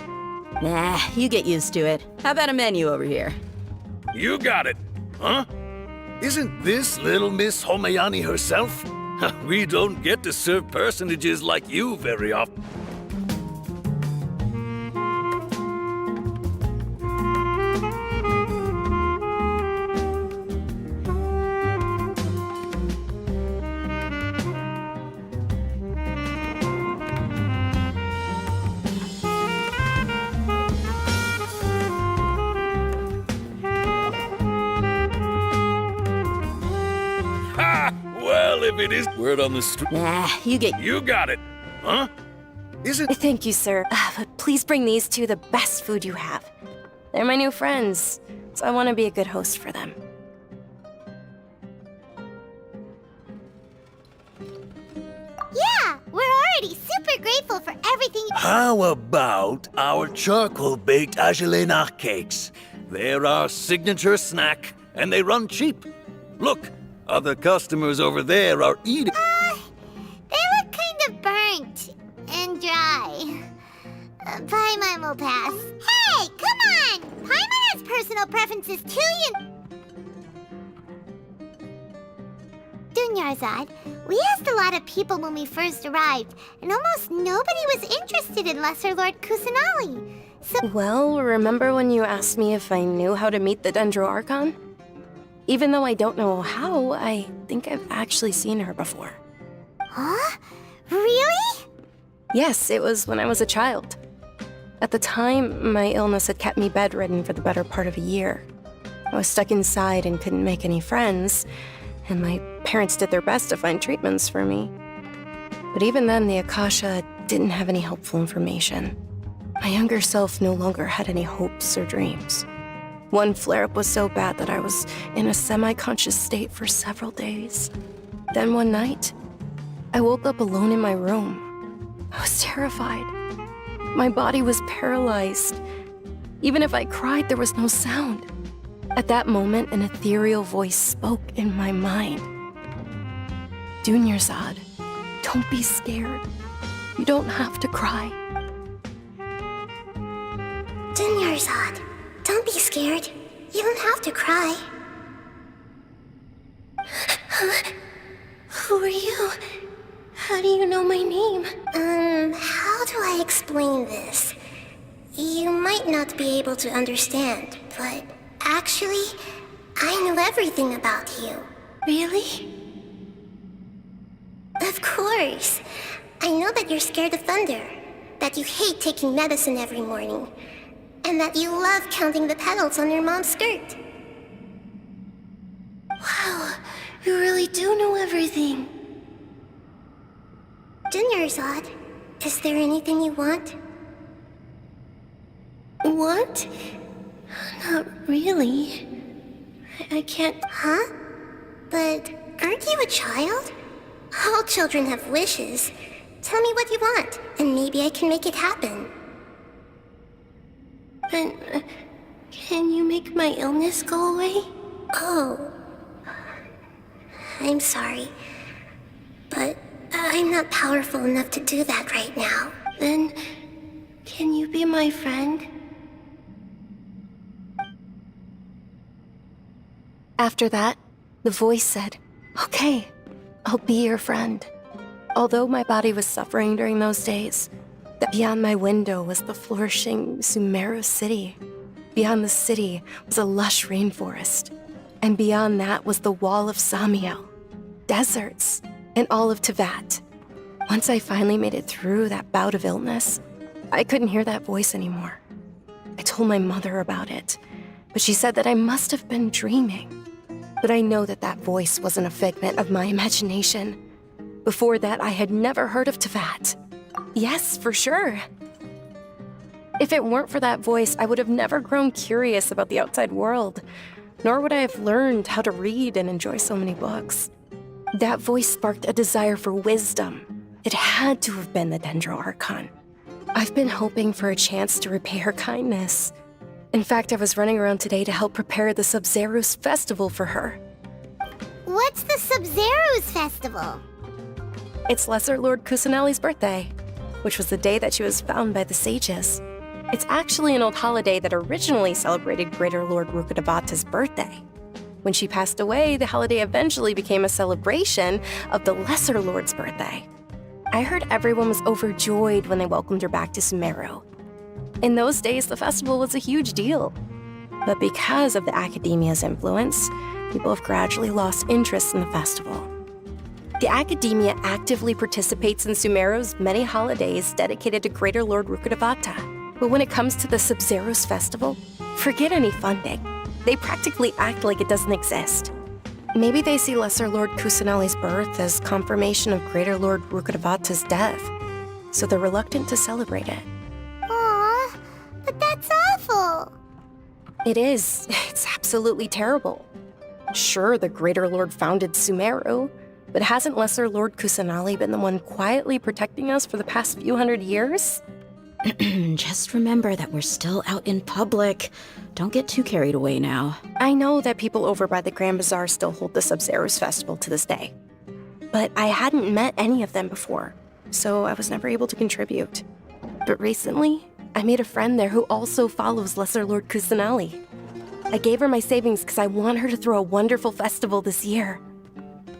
Nah, you get used to it. How about a menu over here? You got it, huh? Isn't this little Miss Homayani herself? We don't get to serve personages like you very often. If it is word on the street. Nah, you got it, huh? Thank you, sir. But please bring these two the best food you have. They're my new friends, so I want to be a good host for them. Yeah, we're already super grateful for everything. How about our charcoal-baked agelenach cakes? They're our signature snack, and they run cheap. Look. Other customers over there are eating. They look kind of burnt and dry. Paimon will pass. Hey, come on! Paimon has personal preferences too, Dunyarzad, we asked a lot of people when we first arrived, and almost nobody was interested in Lesser Lord Kusanali. So well, remember when you asked me if I knew how to meet the Dendro Archon? Even though I don't know how, I think I've actually seen her before. Huh? Really? Yes, it was when I was a child. At the time, my illness had kept me bedridden for the better part of a year. I was stuck inside and couldn't make any friends, and my parents did their best to find treatments for me. But even then, the Akasha didn't have any helpful information. My younger self no longer had any hopes or dreams. One flare-up was so bad that I was in a semi-conscious state for several days. Then one night, I woke up alone in my room. I was terrified. My body was paralyzed. Even if I cried, there was no sound. At that moment, an ethereal voice spoke in my mind. Dunyarzad, don't be scared. You don't have to cry. Dunyarzad, don't be scared. You don't have to cry. Who are you? How do you know my name? How do I explain this? You might not be able to understand, but actually, I know everything about you. Really? Of course. I know that you're scared of thunder, that you hate taking medicine every morning, and that you love counting the petals on your mom's skirt. really do know everything. Dinnersod, is there anything you want? What? Not really. I can't... Huh? But aren't you a child? All children have wishes. Tell me what you want, and maybe I can make it happen. But... can you make my illness go away? Oh... I'm sorry. But I'm not powerful enough to do that right now. Then... can you be my friend? After that, the voice said, "Okay, I'll be your friend." Although my body was suffering during those days, beyond my window was the flourishing Sumeru city. Beyond the city was a lush rainforest. And beyond that was the wall of Samiel, deserts, and all of Tevat. Once I finally made it through that bout of illness, I couldn't hear that voice anymore. I told my mother about it, but she said that I must have been dreaming. But I know that that voice wasn't a figment of my imagination. Before that, I had never heard of Tevat. Yes, for sure. If it weren't for that voice, I would have never grown curious about the outside world, nor would I have learned how to read and enjoy so many books. That voice sparked a desire for wisdom. It had to have been the Dendro Archon. I've been hoping for a chance to repay her kindness. In fact, I was running around today to help prepare the Sub-Zerus festival for her. What's the Sub-Zerus festival? It's Lesser Lord Kusanali's birthday, which was the day that she was found by the sages. It's actually an old holiday that originally celebrated Greater Lord Rukkhadevata's birthday. When she passed away, the holiday eventually became a celebration of the Lesser Lord's birthday. I heard everyone was overjoyed when they welcomed her back to Sumeru. In those days, the festival was a huge deal. But because of the Academia's influence, people have gradually lost interest in the festival. The Academia actively participates in Sumeru's many holidays dedicated to Greater Lord Rukkhadevata. But when it comes to the Sub-Zerus festival, forget any funding. They practically act like it doesn't exist. Maybe they see Lesser Lord Kusanali's birth as confirmation of Greater Lord Rukkhadevata's death, so they're reluctant to celebrate it. Aww, but that's awful. It is. It's absolutely terrible. Sure, the Greater Lord founded Sumeru, but hasn't Lesser Lord Kusanali been the one quietly protecting us for the past few hundred years? Just remember that we're still out in public. Don't get too carried away now. I know that people over by the Grand Bazaar still hold the Sub-Zerus festival to this day. But I hadn't met any of them before, so I was never able to contribute. But recently, I made a friend there who also follows Lesser Lord Kusanali. I gave her my savings because I want her to throw a wonderful festival this year.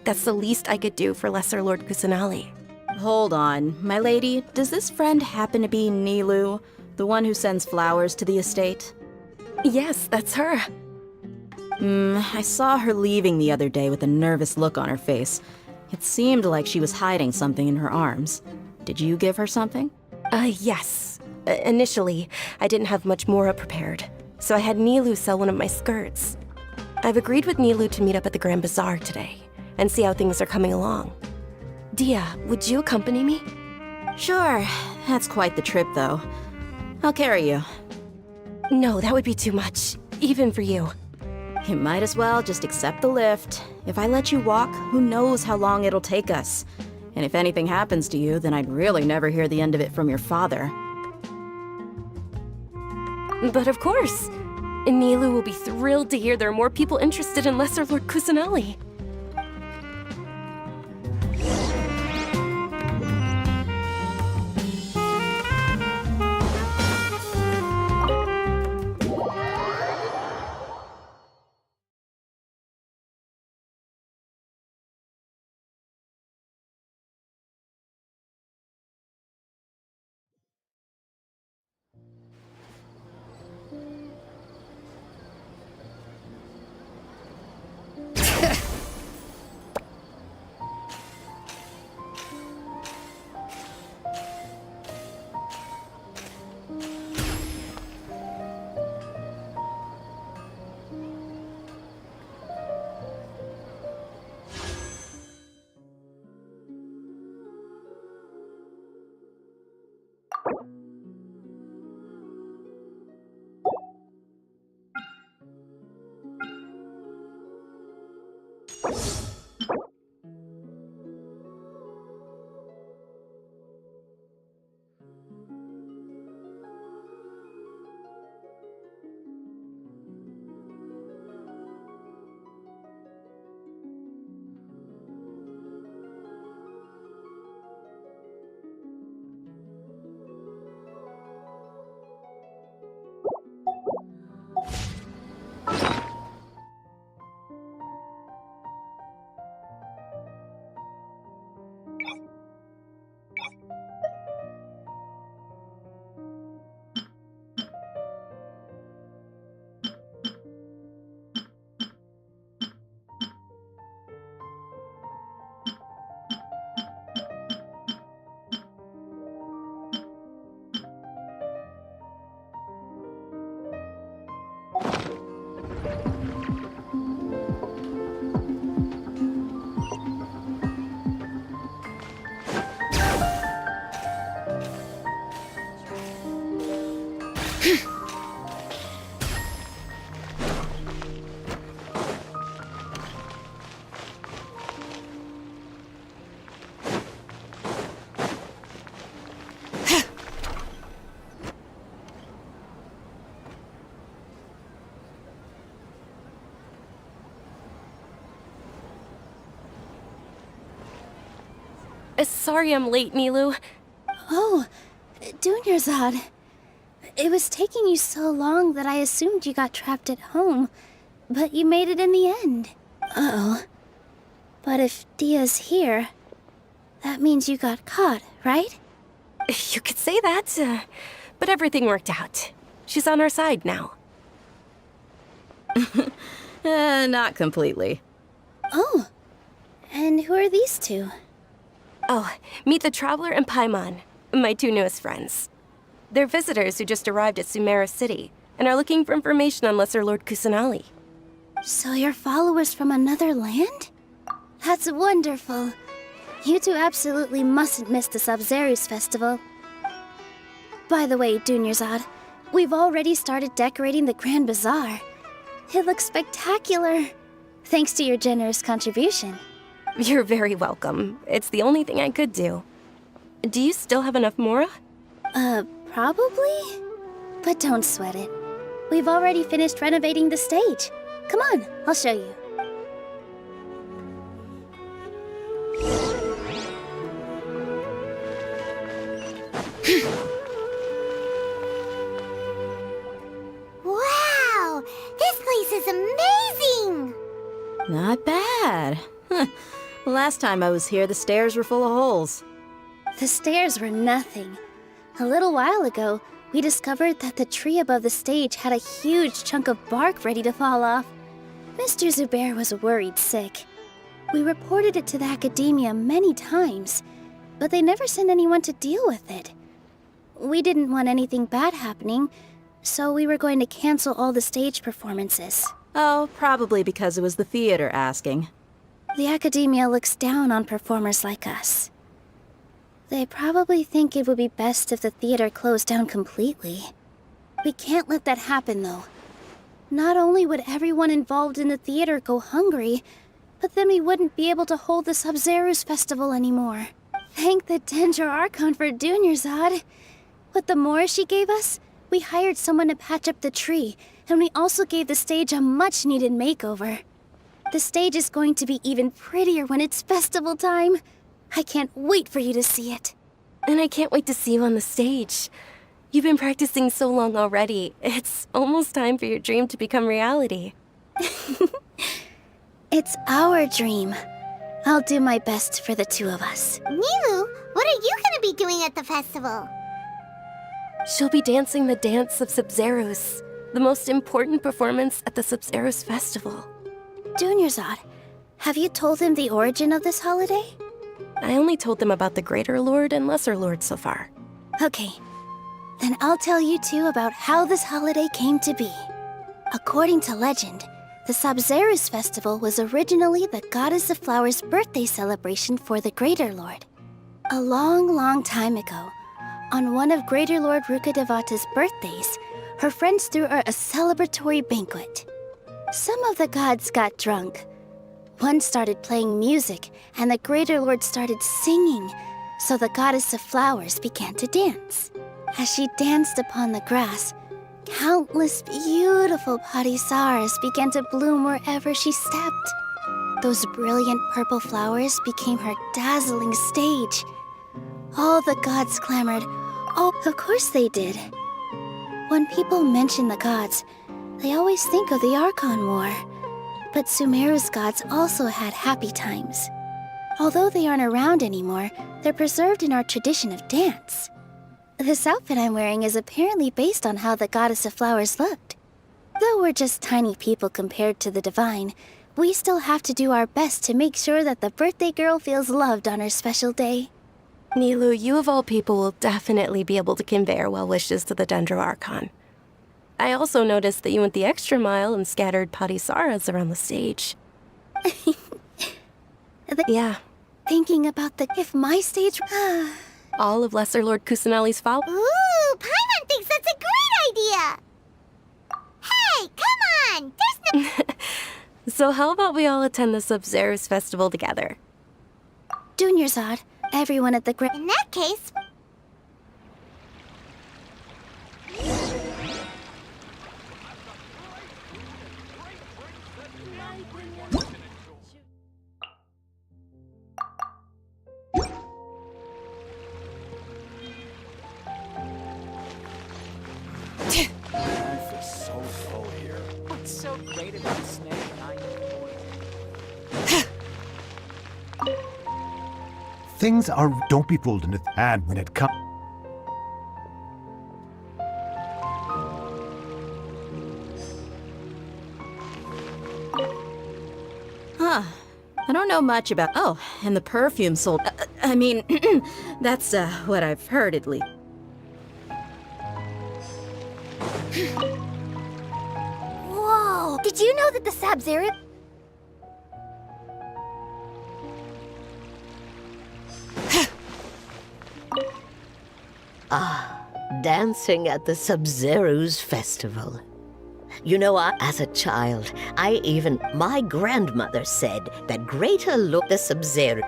That's the least I could do for Lesser Lord Kusanali. Hold on, my lady. Does this friend happen to be Nilu, the one who sends flowers to the estate? Yes, that's her. I saw her leaving the other day with a nervous look on her face. It seemed like she was hiding something in her arms. Did you give her something? Yes. Initially, I didn't have much more prepared, so I had Nilu sell one of my skirts. I've agreed with Nilu to meet up at the Grand Bazaar today and see how things are coming along. Dia, would you accompany me? Sure. That's quite the trip, though. I'll carry you. No, that would be too much, even for you. You might as well just accept the lift. If I let you walk, who knows how long it'll take us. And if anything happens to you, then I'd really never hear the end of it from your father. But of course. Nilu will be thrilled to hear there are more people interested in Lesser Lord Kusanali. Sorry I'm late, Nilu. Oh, Dunyarzad. It was taking you so long that I assumed you got trapped at home, but you made it in the end. Uh-oh. But if Dia's here, that means you got caught, right? You could say that, but everything worked out. She's on our side now. Not completely. Oh, and who are these two? Oh, meet the Traveler and Paimon, my two newest friends. They're visitors who just arrived at Sumeru City and are looking for information on Lesser Lord Kusanali. So you're followers from another land? That's wonderful. You two absolutely mustn't miss the Sabzeruz festival. By the way, Dunyarzad, we've already started decorating the Grand Bazaar. It looks spectacular, thanks to your generous contribution. You're very welcome. It's the only thing I could do. Do you still have enough Mora? Probably? But don't sweat it. We've already finished renovating the stage. Come on, I'll show you. Wow! This place is amazing! Not bad. Last time I was here, the stairs were full of holes. The stairs were nothing. A little while ago, we discovered that the tree above the stage had a huge chunk of bark ready to fall off. Mr. Zubair was worried sick. We reported it to the academia many times, but they never sent anyone to deal with it. We didn't want anything bad happening, so we were going to cancel all the stage performances. Oh, probably because it was the theater asking. The academia looks down on performers like us. They probably think it would be best if the theater closed down completely. We can't let that happen, though. Not only would everyone involved in the theater go hungry, but then we wouldn't be able to hold the Sabzeruz festival anymore. Thank the Dendra Archon for Dunyarzad. With the Mora she gave us, we hired someone to patch up the tree, and we also gave the stage a much-needed makeover. The stage is going to be even prettier when it's festival time. I can't wait for you to see it. And I can't wait to see you on the stage. You've been practicing so long already. It's almost time for your dream to become reality. It's our dream. I'll do my best for the two of us. Nilu, what are you gonna be doing at the festival? She'll be dancing the dance of Sabzeruz, the most important performance at the Sabzeruz festival. Dunyarzad, have you told him the origin of this holiday? I only told them about the Greater Lord and Lesser Lord so far. Okay, then I'll tell you two about how this holiday came to be. According to legend, the Sabzeruz festival was originally the Goddess of Flowers' birthday celebration for the Greater Lord. A long, long time ago, on one of Greater Lord Rukkhadevata's birthdays, her friends threw her a celebratory banquet. Some of the gods got drunk, One started playing music, and the Greater Lord started singing, so the Goddess of Flowers began to dance. As she danced upon the grass, countless beautiful parisaras began to bloom wherever she stepped. Those brilliant purple flowers became her dazzling stage. All the gods clamored. Oh, of course they did. When people mention the gods, they always think of the Archon War. But Sumeru's gods also had happy times. Although they aren't around anymore, they're preserved in our tradition of dance. This outfit I'm wearing is apparently based on how the Goddess of Flowers looked. Though we're just tiny people compared to the Divine, we still have to do our best to make sure that the birthday girl feels loved on her special day. Nilu, you of all people will definitely be able to convey our well wishes to the Dendro Archon. I also noticed that you went the extra mile and scattered parisaras around the stage. Yeah. Thinking about if my stage... All of Lesser Lord Kusanali's foul... Ooh, Paimon thinks that's a great idea! Hey, come on! There's no... So how about we all attend the Sub-Zero's festival together? Dunyarzad, everyone at the In that case... Life is so full here. What's so great about Snake and Things are... Don't be fooled into bad when it comes... Huh. I don't know much about... Oh, and the perfume sold... I mean, that's what I've heard at least. Whoa! Did you know that the Sub-Zero... Dancing at the Sub-Zero's festival. You know, as a child, my grandmother said that Greater Lord the Sub-Zero.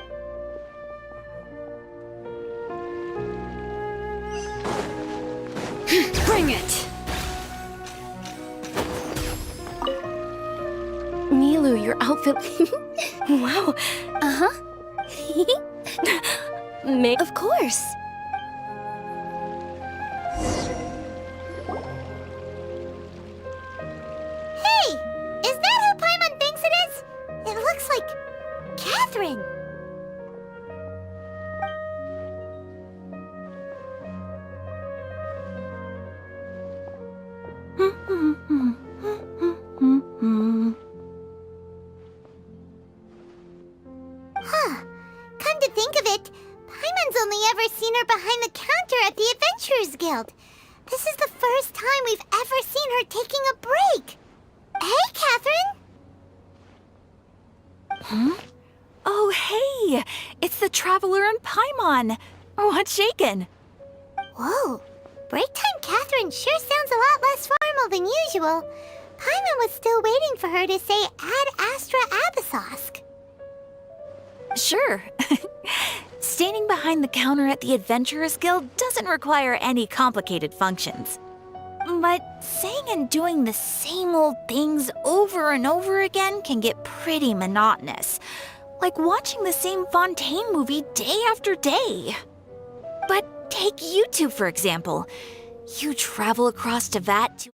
Bring it! Nilu, your outfit... Wow. Uh-huh. Of course. Hey! Is that who Paimon thinks it is? It looks like... Catherine! Huh. Come to think of it, Paimon's only ever seen her behind the counter at the Adventurers Guild. This is the first time we've ever seen her taking a break. Hey, Catherine! Huh? Oh, hey! It's the Traveler and Paimon! What's shaken? Whoa. Break time Catherine sure sounds a lot less formal than usual. Paimon was still waiting for her to say Ad Astra Abyssosque. Sure. Standing behind the counter at the Adventurers Guild doesn't require any complicated functions. But saying and doing the same old things over and over again can get pretty monotonous. Like watching the same Fontaine movie day after day. But take you two, for example. You travel across Teyvat to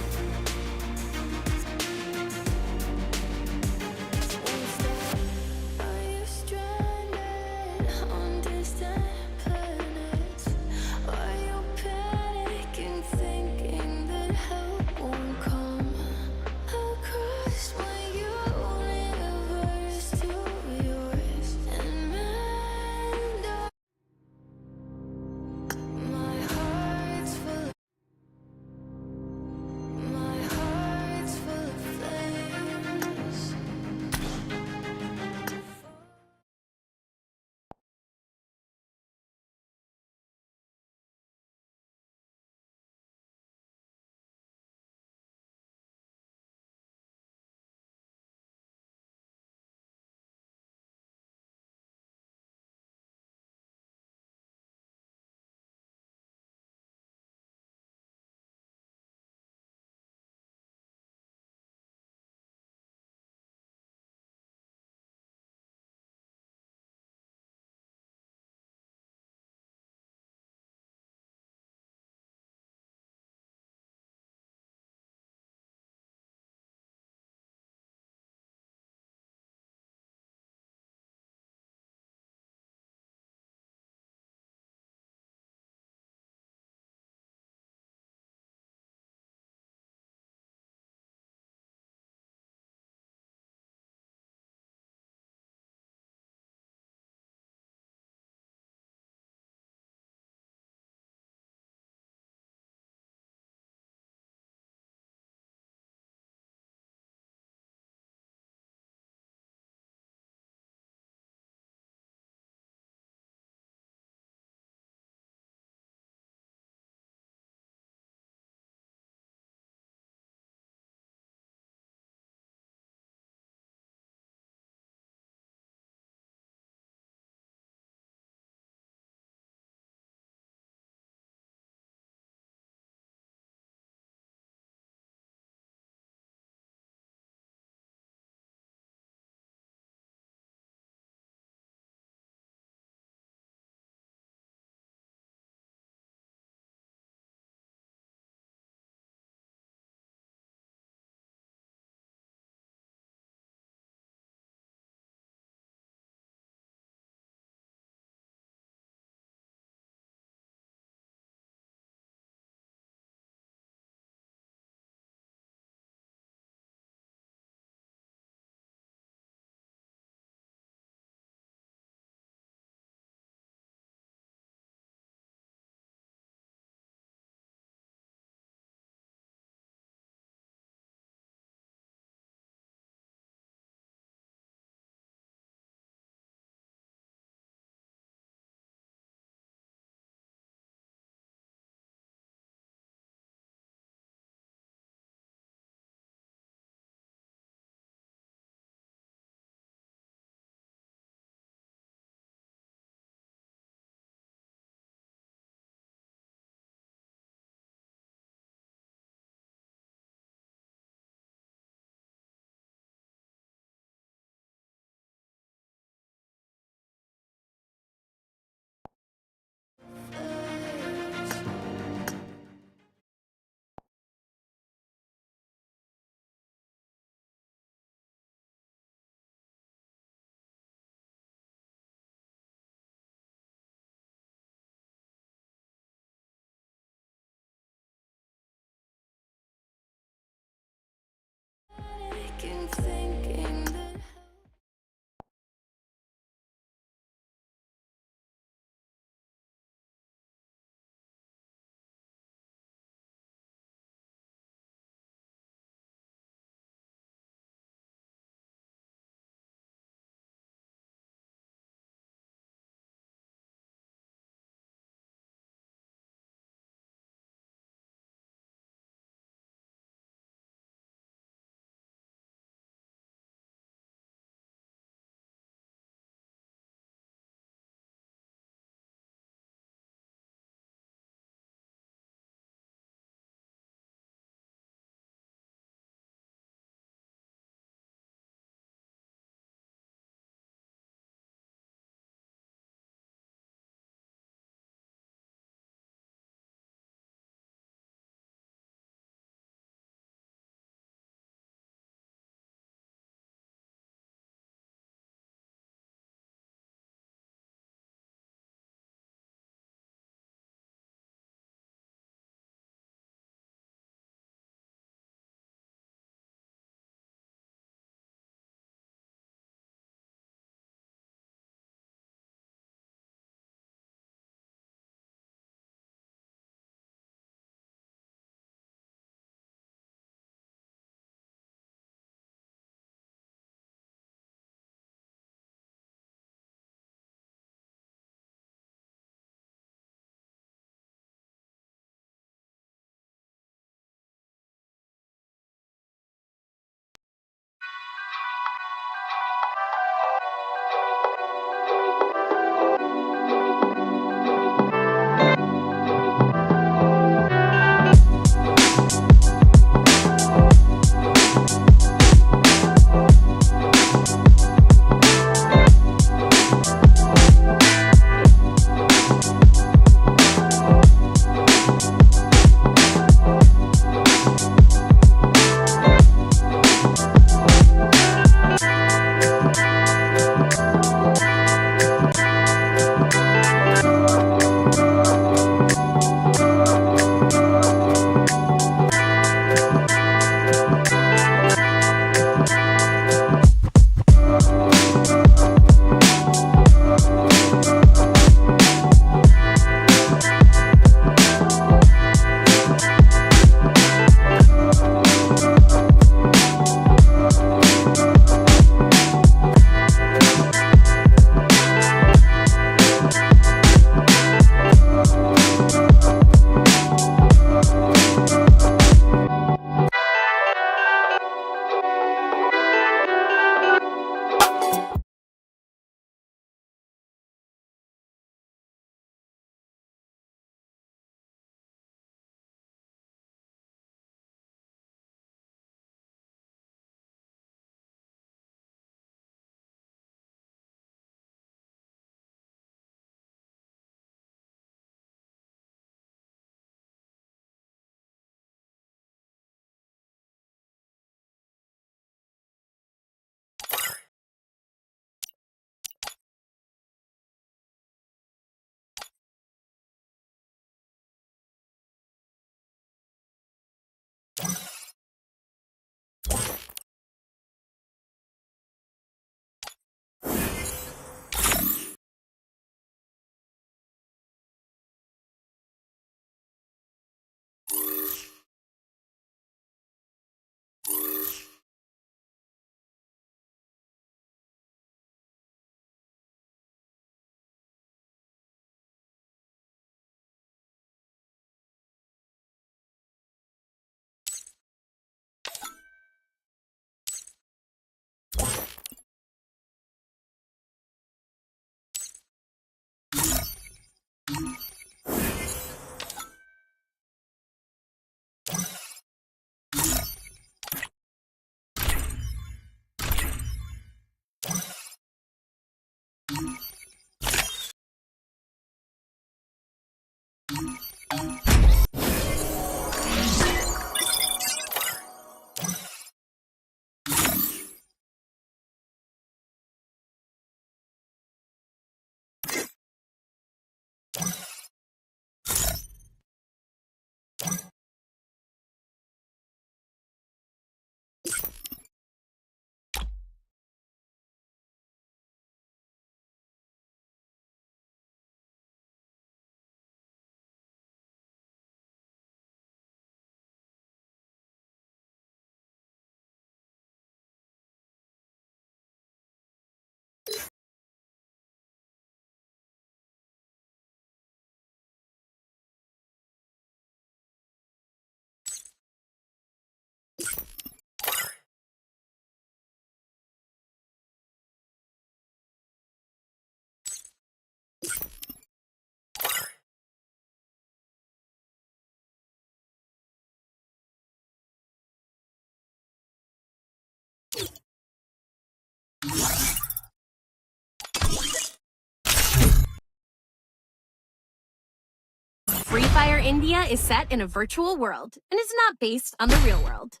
Free Fire India is set in a virtual world and is not based on the real world.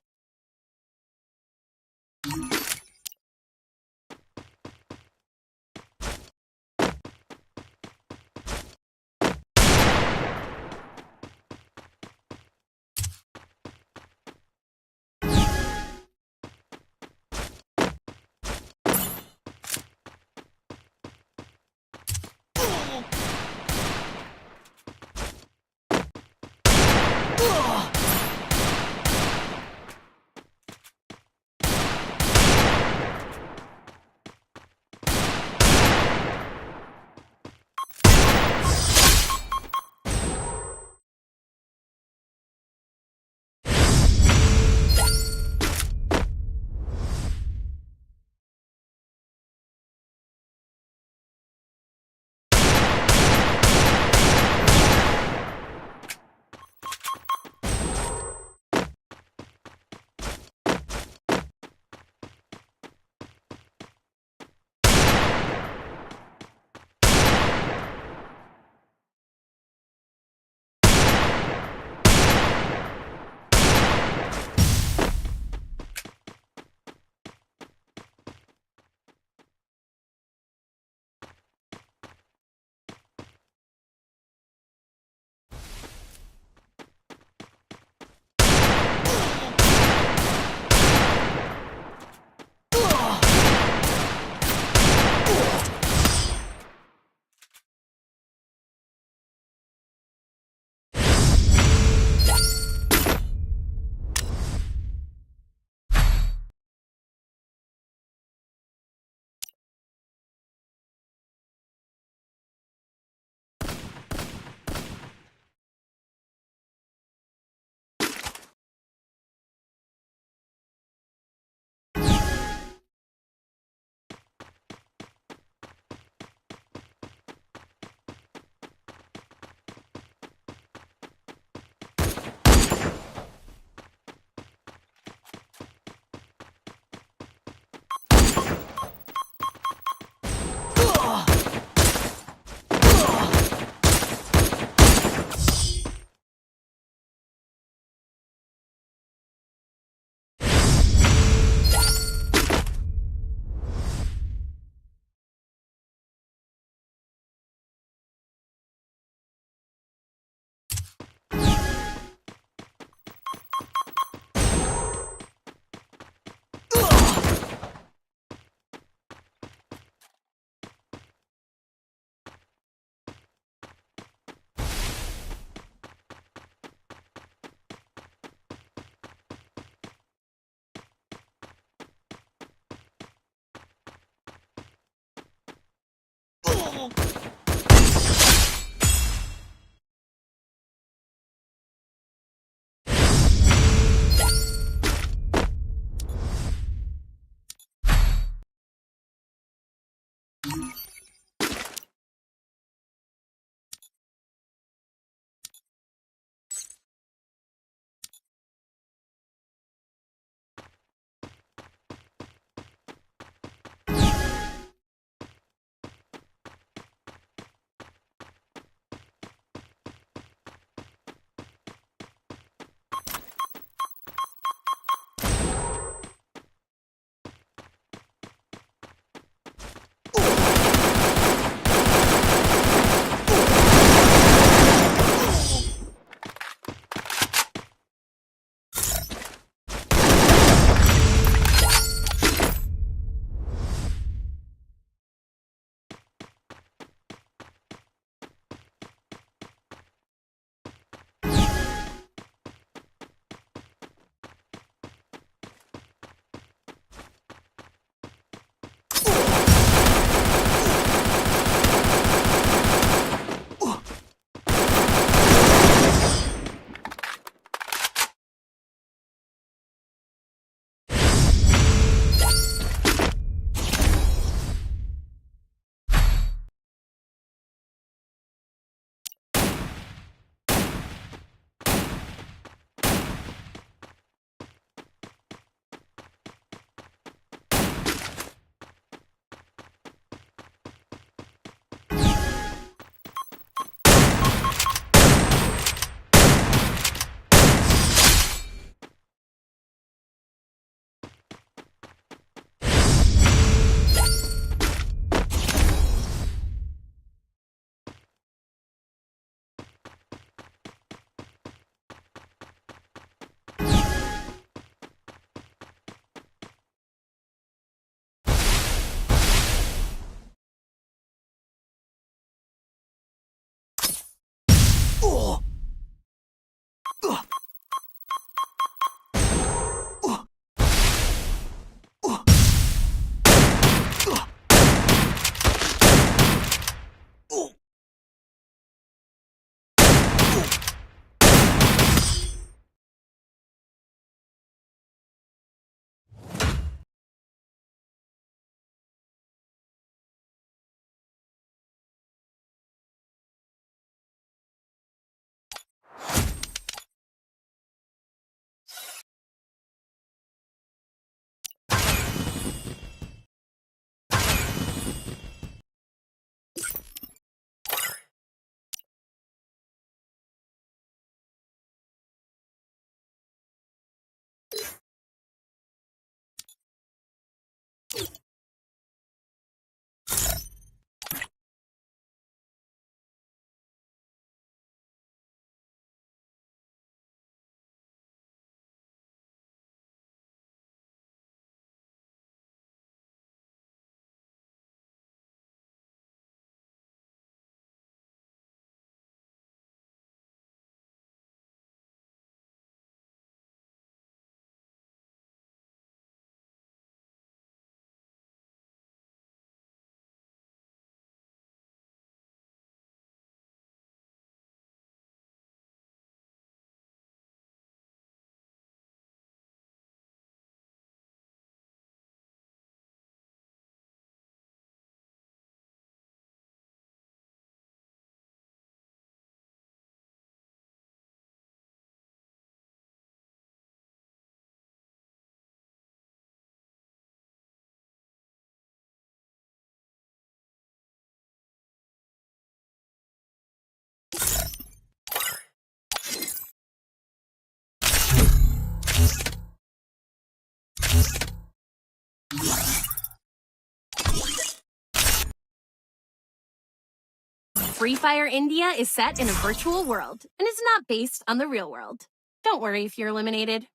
Free Fire India is set in a virtual world and is not based on the real world. Don't worry if you're eliminated.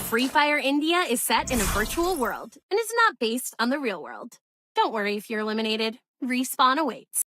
Free Fire India is set in a virtual world and is not based on the real world. Don't worry if you're eliminated. Respawn awaits.